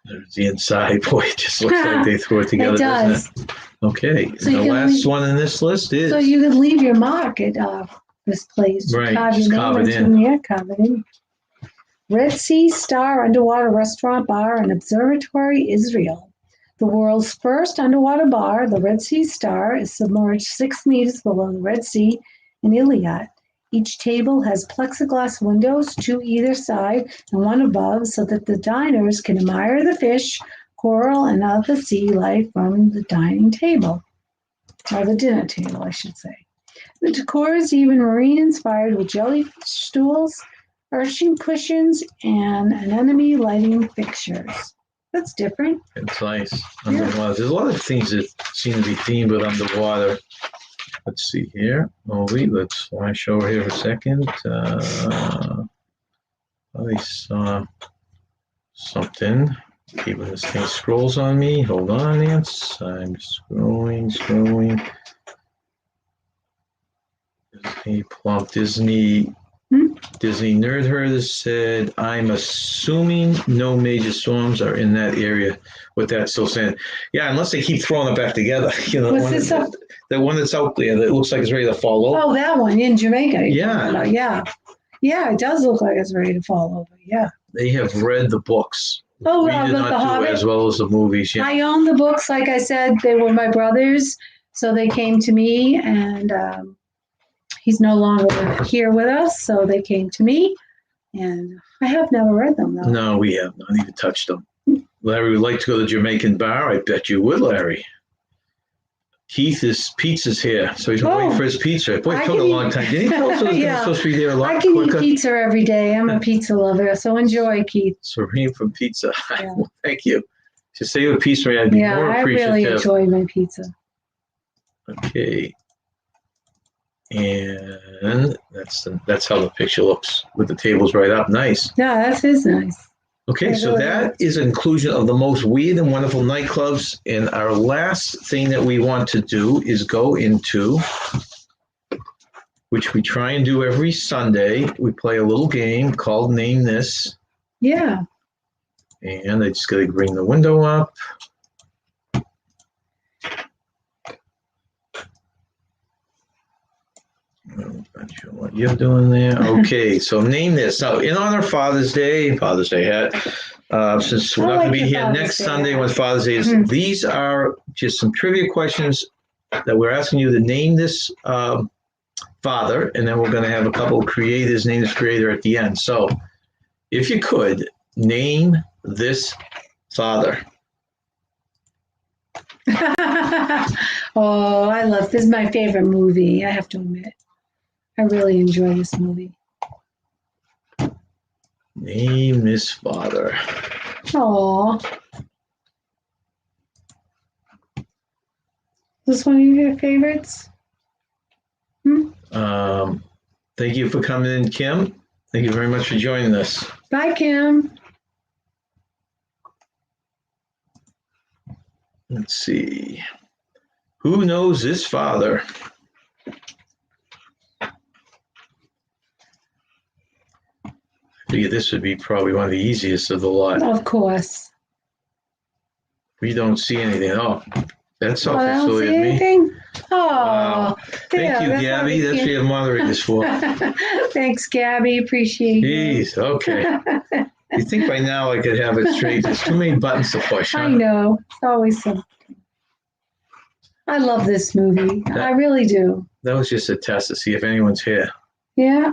There's the inside. Boy, it just looks like they threw it together, doesn't it? Okay, so the last one in this list is... So you could leave your mark at this place. Right, just carve it in. Yeah, carve it in. Red Sea Star Underwater Restaurant Bar and Observatory, Israel. The world's first underwater bar, the Red Sea Star, is submerged 6 meters below the Red Sea in Eilat. Each table has plexiglass windows, 2 either side and 1 above, so that the diners can admire the fish, coral, and other sea life from the dining table, or the dinner table, I should say. The decor is even marine-inspired with jellyfish stools, Urchin cushions, and anemone lighting fixtures. That's different. It's nice. Underwater. There's a lot of things that seem to be themed with underwater. Let's see here. Oh, let's flash over here for a second. I saw something. Even this thing scrolls on me. Hold on, Nance. I'm scrolling. Disney Nerd Herders said, I'm assuming no major storms are in that area with that still saying. Yeah, unless they keep throwing it back together. What's this up? The one that's out there that looks like it's ready to fall over. Oh, that one in Jamaica. Yeah. Yeah, it does look like it's ready to fall over. Yeah. They have read the books. Oh, we did about not the Hobbit? as well as the movies. Yeah. I own the books. Like I said, they were my brother's. So they came to me, and he's no longer here with us. So they came to me, and I have never read them, though. No, we have not even touched them. Larry would like to go to the Jamaican bar. I bet you would, Larry. Pizza's here, so he's waiting for his pizza. Boy, it took a long time. Didn't he tell us it was supposed to be there a lot quicker? I can eat pizza every day. I'm a pizza lover, so enjoy, Keith. Serene from Pizza. Yeah. Thank you. To say a piece for me, I'd be more appreciative. I really enjoy my pizza. Okay. And that's how the picture looks with the tables right up. Nice. Yeah, that is nice. Okay, so that is an inclusion of the most weird and wonderful nightclubs. And our last thing that we want to do is go into, which we try and do every Sunday. We play a little game called Name This. Yeah. And I just got to bring the window up. I'm not sure what you're doing there. Okay, so Name This. So in honor of Father's Day hat, since we're not going to be here next Sunday when Father's Day is, these are just some trivia questions that we're asking you to name this father, and then we're going to have a couple of creators name this creator at the end. So if you could, name this father. Oh, I love this. Is my favorite movie, I have to admit. I really enjoy this movie. Name this father. Oh. This one of your favorites? Thank you for coming in, Kim. Thank you very much for joining us. Bye, Kim. Let's see. Who knows this father? I figure this would be probably one of the easiest of the lot. Of course. We don't see anything. Oh, that's self-facility at me. Anything? Oh, wow. Thank you, Gabby. That's what you have moderators for. Thanks, Gabby. Appreciate it. Jeez, okay. You think by now I could have it straight. There's too many buttons to push. Huh? I know. It's always something. I love this movie. I really do. That was just a test to see if anyone's here. Yeah.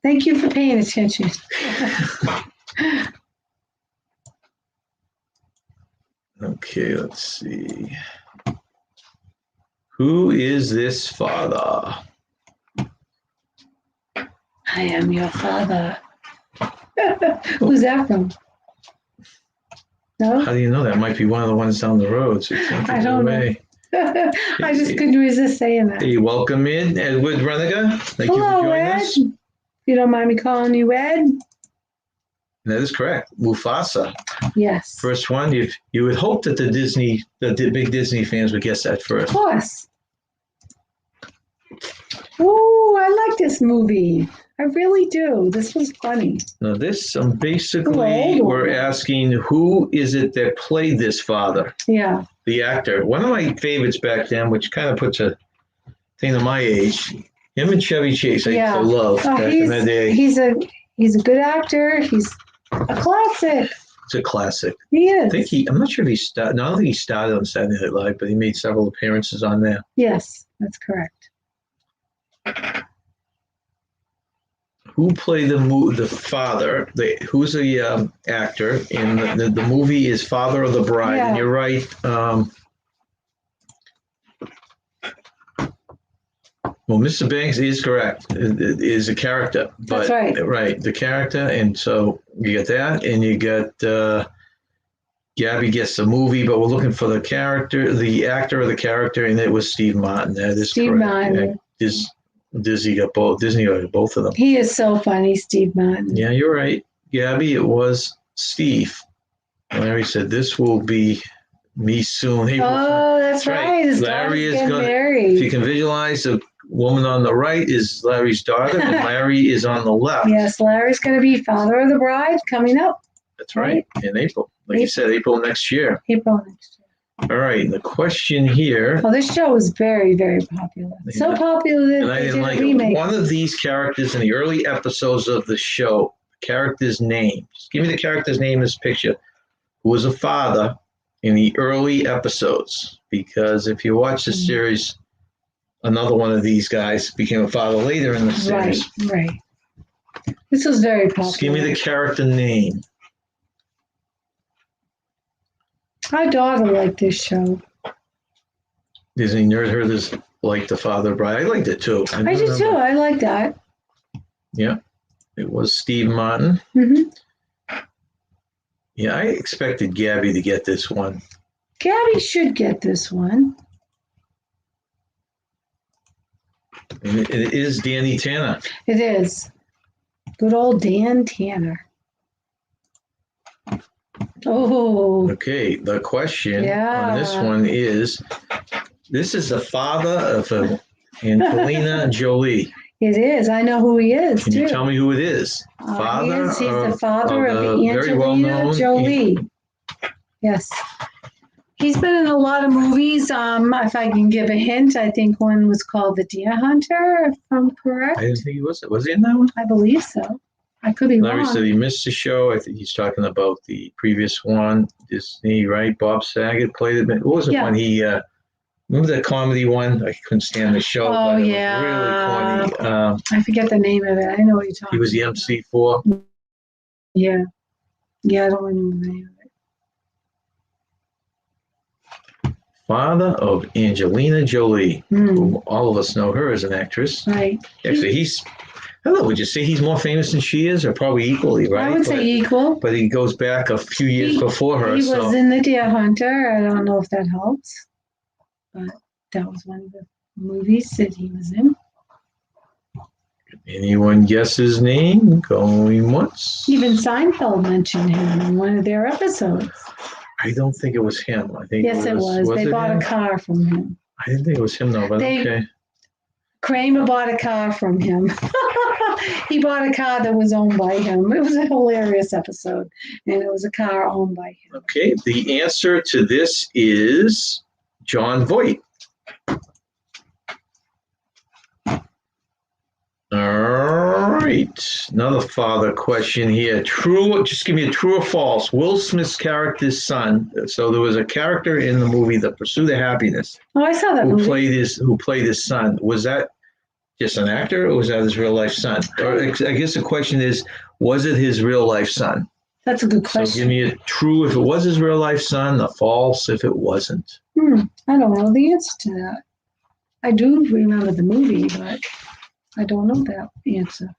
Thank you for paying attention. Okay, let's see. Who is this father? I am your father. Who's that from? No? How do you know that? Might be one of the ones down the road. So you can't I don't know. I just couldn't resist saying that. Hey, welcome in, Edward Reniger. Thank you for joining us. If you don't mind me calling you Ed. That is correct. Mufasa. Yes. First one. You would hope that the big Disney fans would guess that first. Of course. Ooh, I like this movie. I really do. This was funny. Now this, basically, we're asking who is it that played this father? Yeah. The actor. One of my favorites back then, which kind of puts a thing to my age, him and Chevy Chase. I used to love back in that day. He's a good actor. He's a classic. It's a classic. He is. I'm not sure if he started. No, I don't think he started on Saturday Night Live, but he made several appearances on there. Yes, that's correct. Who played the father? Who's the actor in the movie is Father of the Bride? Yeah. And you're right. Well, Mr. Banks is correct. It is a character. But, that's right. Right, the character. And so you get that, and you got Gabby gets the movie, but we're looking for the character, the actor of the character, and it was Steve Martin. That is Steve correct. Martin. Disney got both. Disney got both of them. He is so funny, Steve Martin. Yeah, you're right, Gabby. It was Steve. Larry said, "This will be me soon." Hey, that's right. His Larry is getting going. married. If you can visualize, the woman on the right is Larry's daughter, and Larry is on the left. Yes, Larry's going to be father of the bride coming up. That's right, in April. Like you said, April next year. April next year. All right, the question here. Well, this show was very, very popular. Yeah. So popular that they did a remake. One of these characters in the early episodes of the show, character's name. Just give me the character's name in this picture. Who was a father in the early episodes? Because if you watch the series, another one of these guys became a father later in the series. Right. This was very popular. Just give me the character name. My daughter liked this show. Disney Nerd Herders liked The Father of Bride. I liked it too. I did too. I like that. Yeah. It was Steve Martin. Mm-hmm. Yeah, I expected Gabby to get this one. Gabby should get this one. And it is Danny Tanner. It is. Good old Dan Tanner. Oh. Okay, the question on this one is, this is the father of Angelina Jolie. It is. I know who he is, Can you tell me who it is? He's the father of Angelina Jolie. Yes. He's been in a lot of movies. If I can give a hint, I think one was called The Deer Hunter, if I'm correct. I didn't think he was. Was he in that one? I believe so. I could be Larry wrong. said he missed the show. I think he's talking about the previous one. Disney, right? Bob Saget played it. What was it when he... remember the comedy one? I couldn't stand the show. Oh, but yeah. It was really funny. I forget the name of it. I know what you're talking about. He was the MC for. Yeah. Yeah, I don't remember the name of it. Father of Angelina Jolie. Who all of us know her as an actress. Right. Actually, I don't know, would you say he's more famous than she is, or probably equally, right? I would say equal. But he goes back a few years before her. He was in The Deer Hunter. I don't know if that helps. But that was one of the movies that he was in. Anyone guess his name? Going once. Even Seinfeld mentioned him in one of their episodes. I don't think it was him. I think yes, it was. They bought a car from him. I didn't think it was him, though, but okay. Kramer bought a car from him. He bought a car that was owned by him. It was a hilarious episode, and it was a car owned by him. Okay, the answer to this is John Voight. All right, another father question here. Just give me a true or false. Will Smith's character's son. So there was a character in the movie The Pursuit of Happiness. Oh, I saw that movie. Who played his son? Was that just an actor, or was that his real life son? Or I guess the question is, was it his real life son? That's a good question. So give me a true if it was his real life son, a false if it wasn't. I don't know the answer to that. I do remember the movie, but I don't know that answer.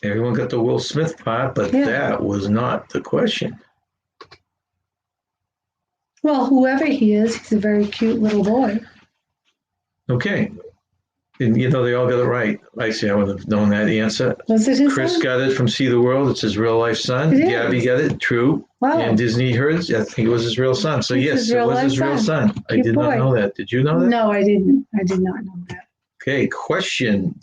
Everyone got the Will Smith part, but that was not the question. Well, whoever he is, he's a very cute little boy. Okay. And they all got it right. I see. I would have known that answer. Was it his Chris son? got it from See the World. It's his real life son. Gabby got it. True. Wow. And Disney heard it. I think it was his real son. So yes, it was his real son. I did not know that. Did you know that? No, I didn't. I did not know that. Okay, question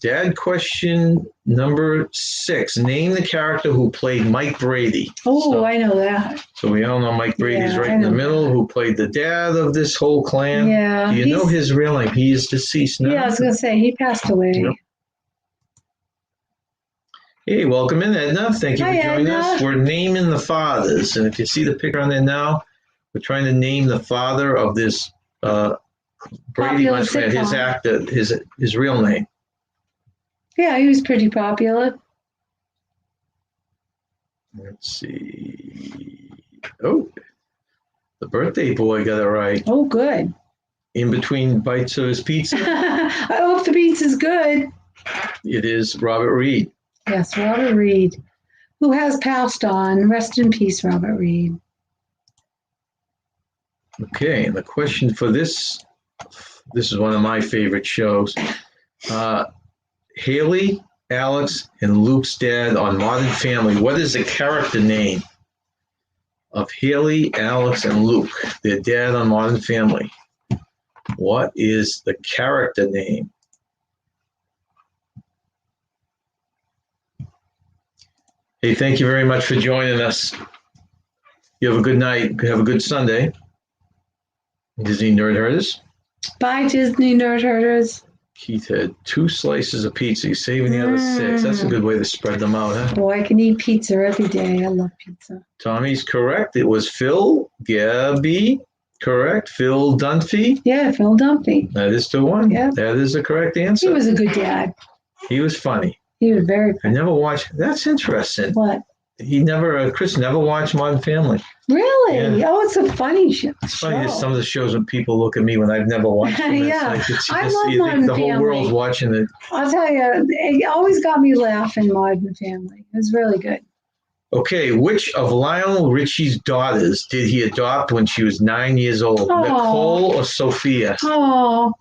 number 6. Name the character who played Mike Brady. Oh, I know that. So we all know Mike Brady's right in the middle, who played the dad of this whole clan. Yeah. Do you know his real name? He is deceased now. Yeah, I was going to say, he passed away. Yep. Hey, welcome in, Edna. Thank you for joining us. We're naming the fathers. And if you see the picture on there now, we're trying to name the father of this Brady, his actor, his real name. Yeah, he was pretty popular. Let's see. Oh, the birthday boy got it right. Oh, good. in between bites of his pizza. I hope the pizza's good. It is Robert Reed. Yes, Robert Reed, who has passed on. Rest in peace, Robert Reed. Okay, and the question for this is one of my favorite shows. Haley, Alex, and Luke's dad on Modern Family. What is the character name of Haley, Alex, and Luke, their dad on Modern Family? What is the character name? Hey, thank you very much for joining us. You have a good night. Have a good Sunday. Disney Nerd Herders. Bye, Disney Nerd Herders. Keith had 2 slices of pizza. He's saving the other 6. That's a good way to spread them out, huh? Oh, I can eat pizza every day. I love pizza. Tommy's correct. It was Phil. Gabby, correct. Phil Dunphy. Yeah, Phil Dunphy. That is the one. Yeah. That is the correct answer. He was a good dad. He was funny. He was very funny. I never watched. That's interesting. What? Chris never watched Modern Family. Really? Yeah. Oh, it's a funny show. It's funny some of the shows when people look at me when I've never watched them. Yeah. I love you Modern think the Family. whole world's watching it. I'll tell you, it always got me laughing, Modern Family. It was really good. Okay, which of Lionel Richie's daughters did he adopt when she was 9 years old? Oh. Nicole or Sophia? Oh,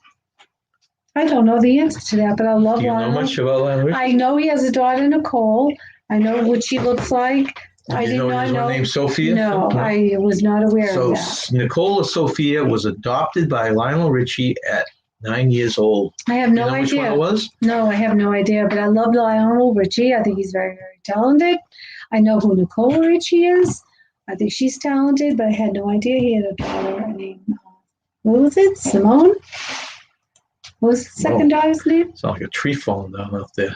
I don't know the answer to that, but I love Do you know Lionel. much about Lionel Richie? I know he has a daughter, Nicole. I know what she looks like. Did you know there was one named Sophia? No, I was not aware of that. So Nicole or Sophia was adopted by Lionel Richie at 9 years old. I have no idea. Which one it was? No, I have no idea, but I love Lionel Richie. I think he's very, very talented. I know who Nicole Richie is. I think she's talented, but I had no idea he had a daughter named, what was it? Simone? What was the second daughter's name? It's like a tree falling down out there.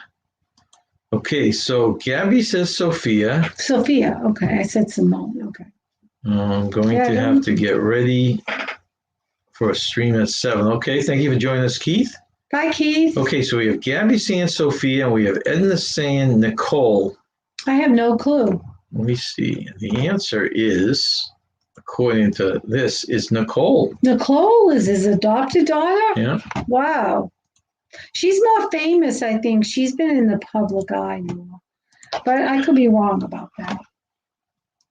Okay, so Gabby says Sophia. Sophia. Okay, I said Simone. Okay. I'm going to have to get ready for a stream at 7. Okay, thank you for joining us, Keith. Bye, Keith. Okay, so we have Gabby saying Sophia, and we have Edna saying Nicole. I have no clue. Let me see. The answer is, according to this, is Nicole. Nicole is his adopted daughter? Yeah. Wow. She's more famous, I think. She's been in the public eye more. But I could be wrong about that.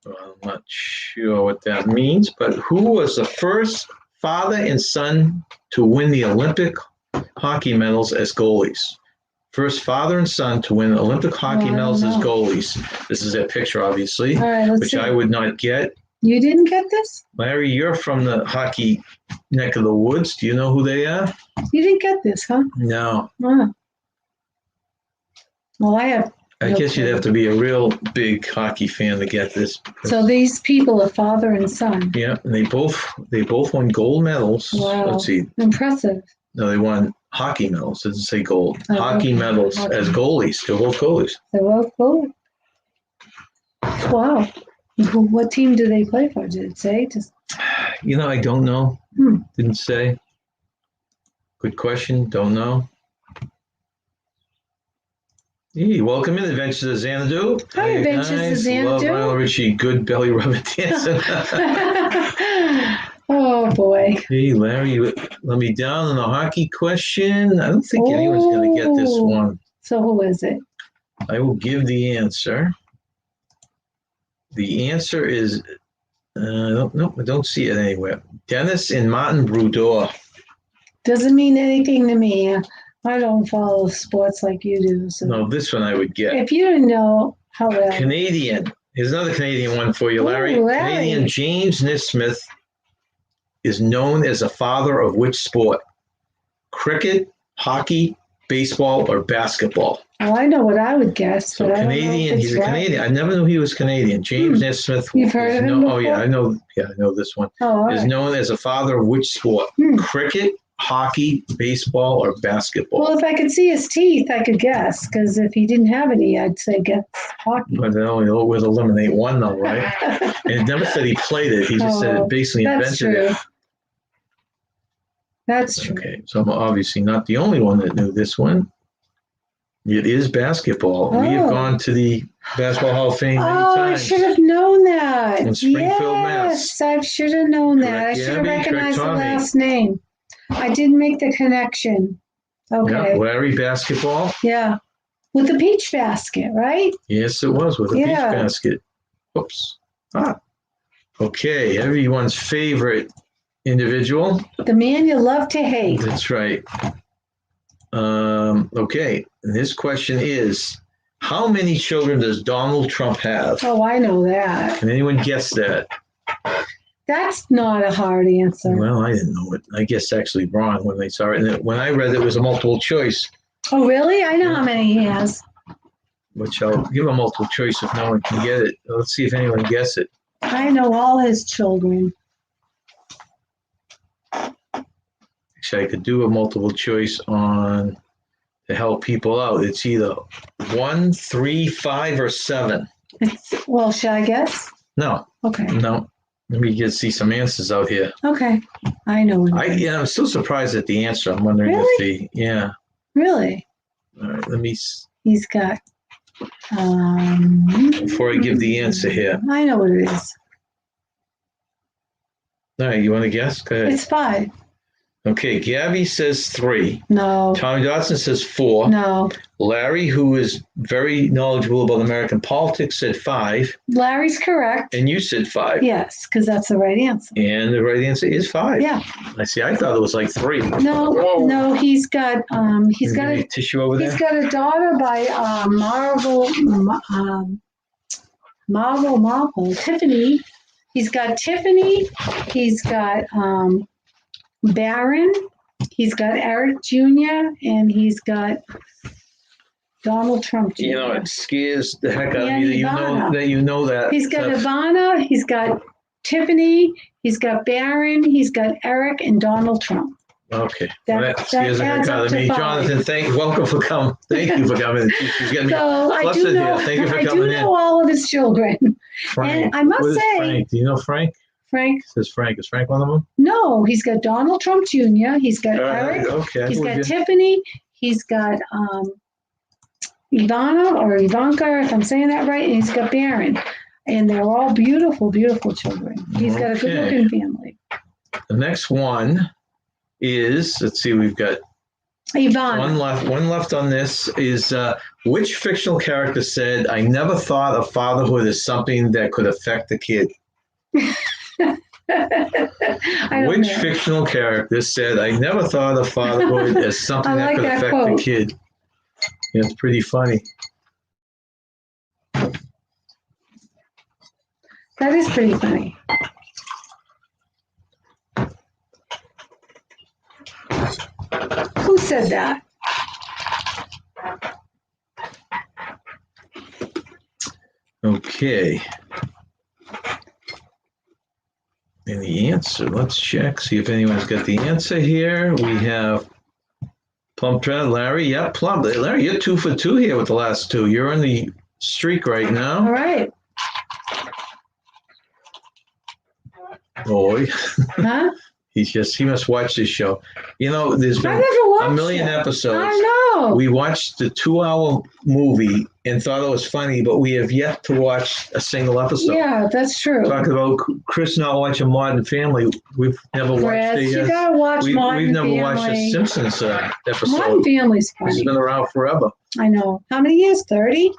Well, I'm not sure what that means, but who was the first father and son to win the Olympic hockey medals as goalies? First father and son to win Olympic hockey medals as goalies. This is their picture, obviously, all right, which see. I would not get. You didn't get this? Larry, you're from the hockey neck of the woods. Do you know who they are? You didn't get this, huh? No. Oh. Well, I have. I guess you'd have to be a real big hockey fan to get this. So these people are father and son. Yeah, and they both won gold medals. Wow. Let's see. Impressive. No, they won hockey medals. It doesn't say gold. Oh, hockey medals as goalies. They're both goalies. They're both goalies. Wow. What team do they play for? Did it say? I don't know. Didn't say. Good question. Don't know. Hey, welcome in Adventures of Xanadu. Hi, Adventures of Xanadu. Love Lionel Richie. Good belly rubber dancing. Oh, boy. Hey, Larry, you let me down on the hockey question. I don't think anyone's going to get this one. So who is it? I will give the answer. The answer is, I don't see it anywhere. Dennis and Martin Brodeur. Doesn't mean anything to me. I don't follow sports like you do. So. No, this one I would get. If you didn't know, how well? Canadian. Here's another Canadian one for you, Larry. Ooh, Larry. Canadian James Naismith is known as a father of which sport? Cricket, hockey, baseball, or basketball? Well, I know what I would guess. So Canadian, he's a Canadian. I never knew he was Canadian. James Naismith. You've heard of him before? Oh, yeah, I know. Yeah, I know this one. Oh, is known as a father of which sport? Cricket, hockey, baseball, or basketball? Well, if I could see his teeth, I could guess. Because if he didn't have any, I'd say guess hockey. But then only would eliminate one, though, right? And it never said he played it. He just said it basically invented it. That's true. Okay, so I'm obviously not the only one that knew this one. It is basketball. We have gone to the Basketball Hall of Fame many times. I should have known that. In Springfield, Mass. Mass. I should have known that. I should have Gabby, recognized the last name. I didn't make the connection. Okay. Yeah, Larry basketball. Yeah. With the peach basket, right? Yes, it was with a peach basket. Oops. Okay, everyone's favorite individual. The man you love to hate. That's right. Okay, and this question is, how many children does Donald Trump have? Oh, I know that. Can anyone guess that? That's not a hard answer. Well, I didn't know it. I guess actually wrong when they saw it. And when I read it, it was a multiple choice. Oh, really? I know how many he has. Which I'll give a multiple choice if no one can get it. Let's see if anyone gets it. I know all his children. Actually, I could do a multiple choice on to help people out. It's either 1, 3, 5, or 7. Well, should I guess? No. Okay. No. Let me see some answers out here. Okay. I know. I'm still surprised at the answer. I'm wondering really? Yeah. Really? All right, let me. He's got. Before I give the answer here. I know what it is. All right, you want to guess? Go ahead. It's 5. Okay, Gabby says 3. No. Tommy Dodson says 4. No. Larry, who is very knowledgeable about American politics, said 5. Larry's correct. And you said 5. Yes, because that's the right answer. And the right answer is 5. Yeah. I see. I thought it was like 3. No. He's got a tissue over there. He's got a daughter by Marvel Tiffany. He's got Tiffany. He's got Barron. He's got Eric Jr. and he's got Donald Trump Jr. You know, it scares the heck out of me that you know that. He's got Ivana. He's got Tiffany. He's got Barron. He's got Eric and Donald Trump. Okay, that scares the heck out of me. 5. Jonathan, welcome for coming. Thank you for coming. She's getting me flustered here. Thank you for coming in. I do know all of his children. Frank. And I must say, Frank. Do you know Frank? Frank. It says Frank. Is Frank one of them? No, he's got Donald Trump Jr. He's got Eric. Okay. He's got Tiffany. He's got Ivana or Ivanka, if I'm saying that right, and he's got Barron. And they're all beautiful, beautiful children. He's got a good-looking family. The next one is, let's see, we've got Ivana. One left on this is, which fictional character said, "I never thought of fatherhood as something that could affect the kid"? Which fictional character said, "I never thought of fatherhood as something that could affect the kid"? Yeah, it's pretty funny. That is pretty funny. Who said that? Okay. And the answer, let's check, see if anyone's got the answer here. We have Plum Tread, Larry. Yeah, Plum. Larry, you're 2 for 2 here with the last 2. You're on the streak right now. All right. Boy. Huh? He must watch this show. You know, there's been a million episodes. I know. We watched the 2-hour movie and thought it was funny, but we have yet to watch a single episode. Yeah, that's true. Talking about Chris not watching Modern Family, we've never watched you gotta watch Modern Family. We've never watched a Simpsons episode. Modern Family's funny. This has been around forever. I know. How many years? 30?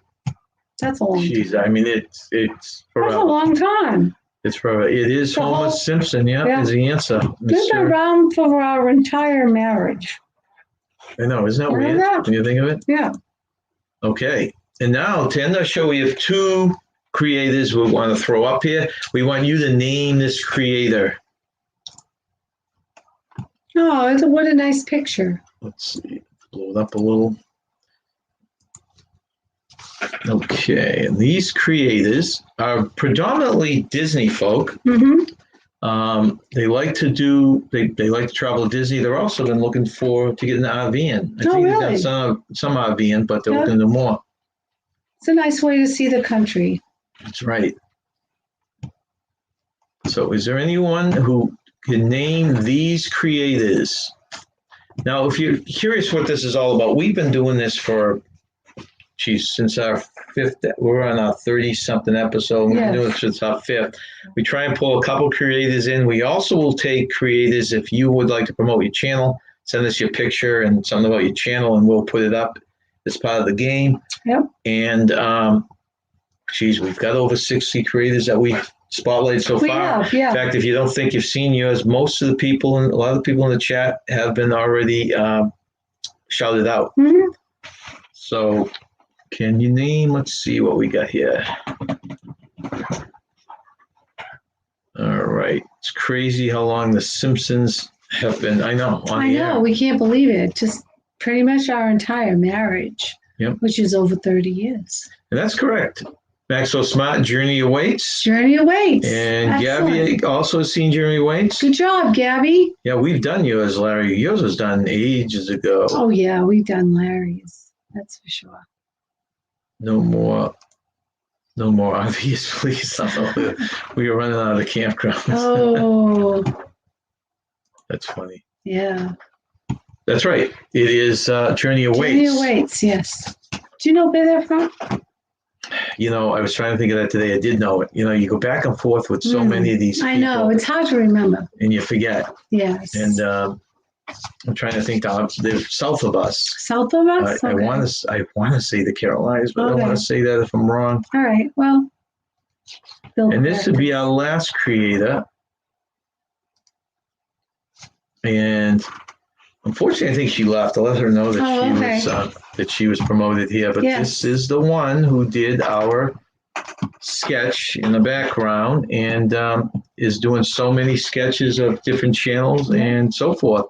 That's a long time. Jeez, I mean, it's forever. That's a long time. It's forever. It is Homer Simpson, is the answer. They've been around for our entire marriage. I know, isn't that weird when you think of it? Yeah. Okay. And now to end our show, we have 2 creators we want to throw up here. We want you to name this creator. Oh, what a nice picture. Let's see. Blow it up a little. Okay, and these creators are predominantly Disney folk. Mm-hmm. They like to travel to Disney. They're also been looking to get an RV in. I think they've done some RV in, but they're looking to more. It's a nice way to see the country. That's right. So is there anyone who can name these creators? Now, if you're curious what this is all about, we've been doing this for She's since our fifth. We're on our 30-something episode. We've been doing it since our fifth. We try and pull a couple creators in. We also will take creators if you would like to promote your channel. Send us your picture and something about your channel, and we'll put it up as part of the game. Yep. And we've got over 60 creators that we spotlighted so far. Have, yeah. In fact, if you don't think you've seen yours, most of the people, and a lot of the people in the chat have been already shouted out. Mm-hmm. So can you name, let's see what we got here. All right. It's crazy how long The Simpsons have been, I know. I know, we can't believe it. Just pretty much our entire marriage, which is over 30 years. And that's correct. Maxwell Smart, Journey Awaits. Journey Awaits. And Excellent. Gabby also seen Journey Awaits. Good job, Gabby. Yeah, we've done yours, Larry. Yours was done ages ago. Oh, yeah, we've done Larry's. That's for sure. No more RVs, please. We are running out of campgrounds. Oh. That's funny. Yeah. That's right. It is Journey Awaits. Journey Awaits, yes. Do you know where they're from? You know, I was trying to think of that today. I did know it. You know, you go back and forth with so many of these people. I know. It's hard to remember. And you forget. Yes. And I'm trying to think. They're south of us. South of us? I Okay. want to say the Carolinas, but I don't want to say that if I'm wrong. All right. Well. And this would be our last creator. And unfortunately, I think she left. I let her know that she was promoted here. But this is the one who did our sketch in the background and is doing so many sketches of different channels and so forth.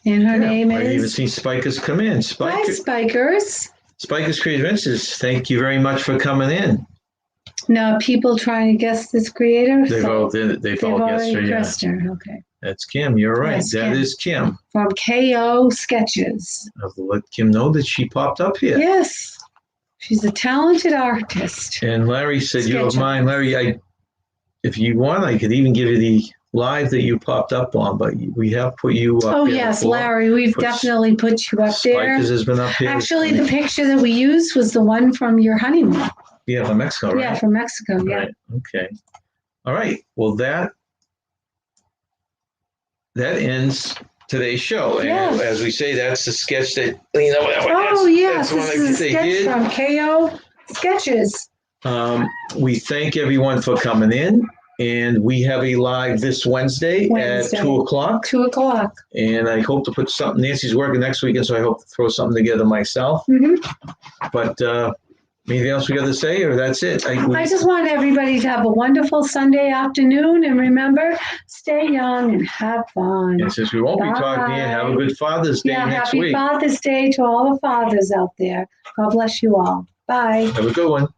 And her name is? I even see Spikers come in. Hi, Spikers. Spikers Creative Ventures, thank you very much for coming in. Now, people trying to guess this creator? They've all guessed her. Okay. That's Kim. You're right. Yes, that is Kim. From KO Sketches. I'll let Kim know that she popped up here. Yes. She's a talented artist. And Larry said, you don't mind. Larry, if you want, I could even give you the live that you popped up on, but we have put you up Oh, here yes, before. Larry, we've definitely put you up there. Spikers has been up here. Actually, the picture that we used was the one from your honeymoon. Yeah, from Mexico, right? Yeah, from Mexico, yeah. Right. Okay. All right. Well, that ends today's show. And as we say, that's the sketch that, you know. Yes, this is a sketch from KO Sketches. We thank everyone for coming in. And we have a live this Wednesday. At 2 o'clock. 2 o'clock. And I hope to put something, Nancy's working next weekend, so I hope to throw something together myself. Mm-hmm. But anything else we got to say, or that's it? I just want everybody to have a wonderful Sunday afternoon. And remember, stay young and have fun. And since we won't be talking here, have a good Father's Day next week. Happy Father's Day to all the fathers out there. God bless you all. Bye. Have a good one.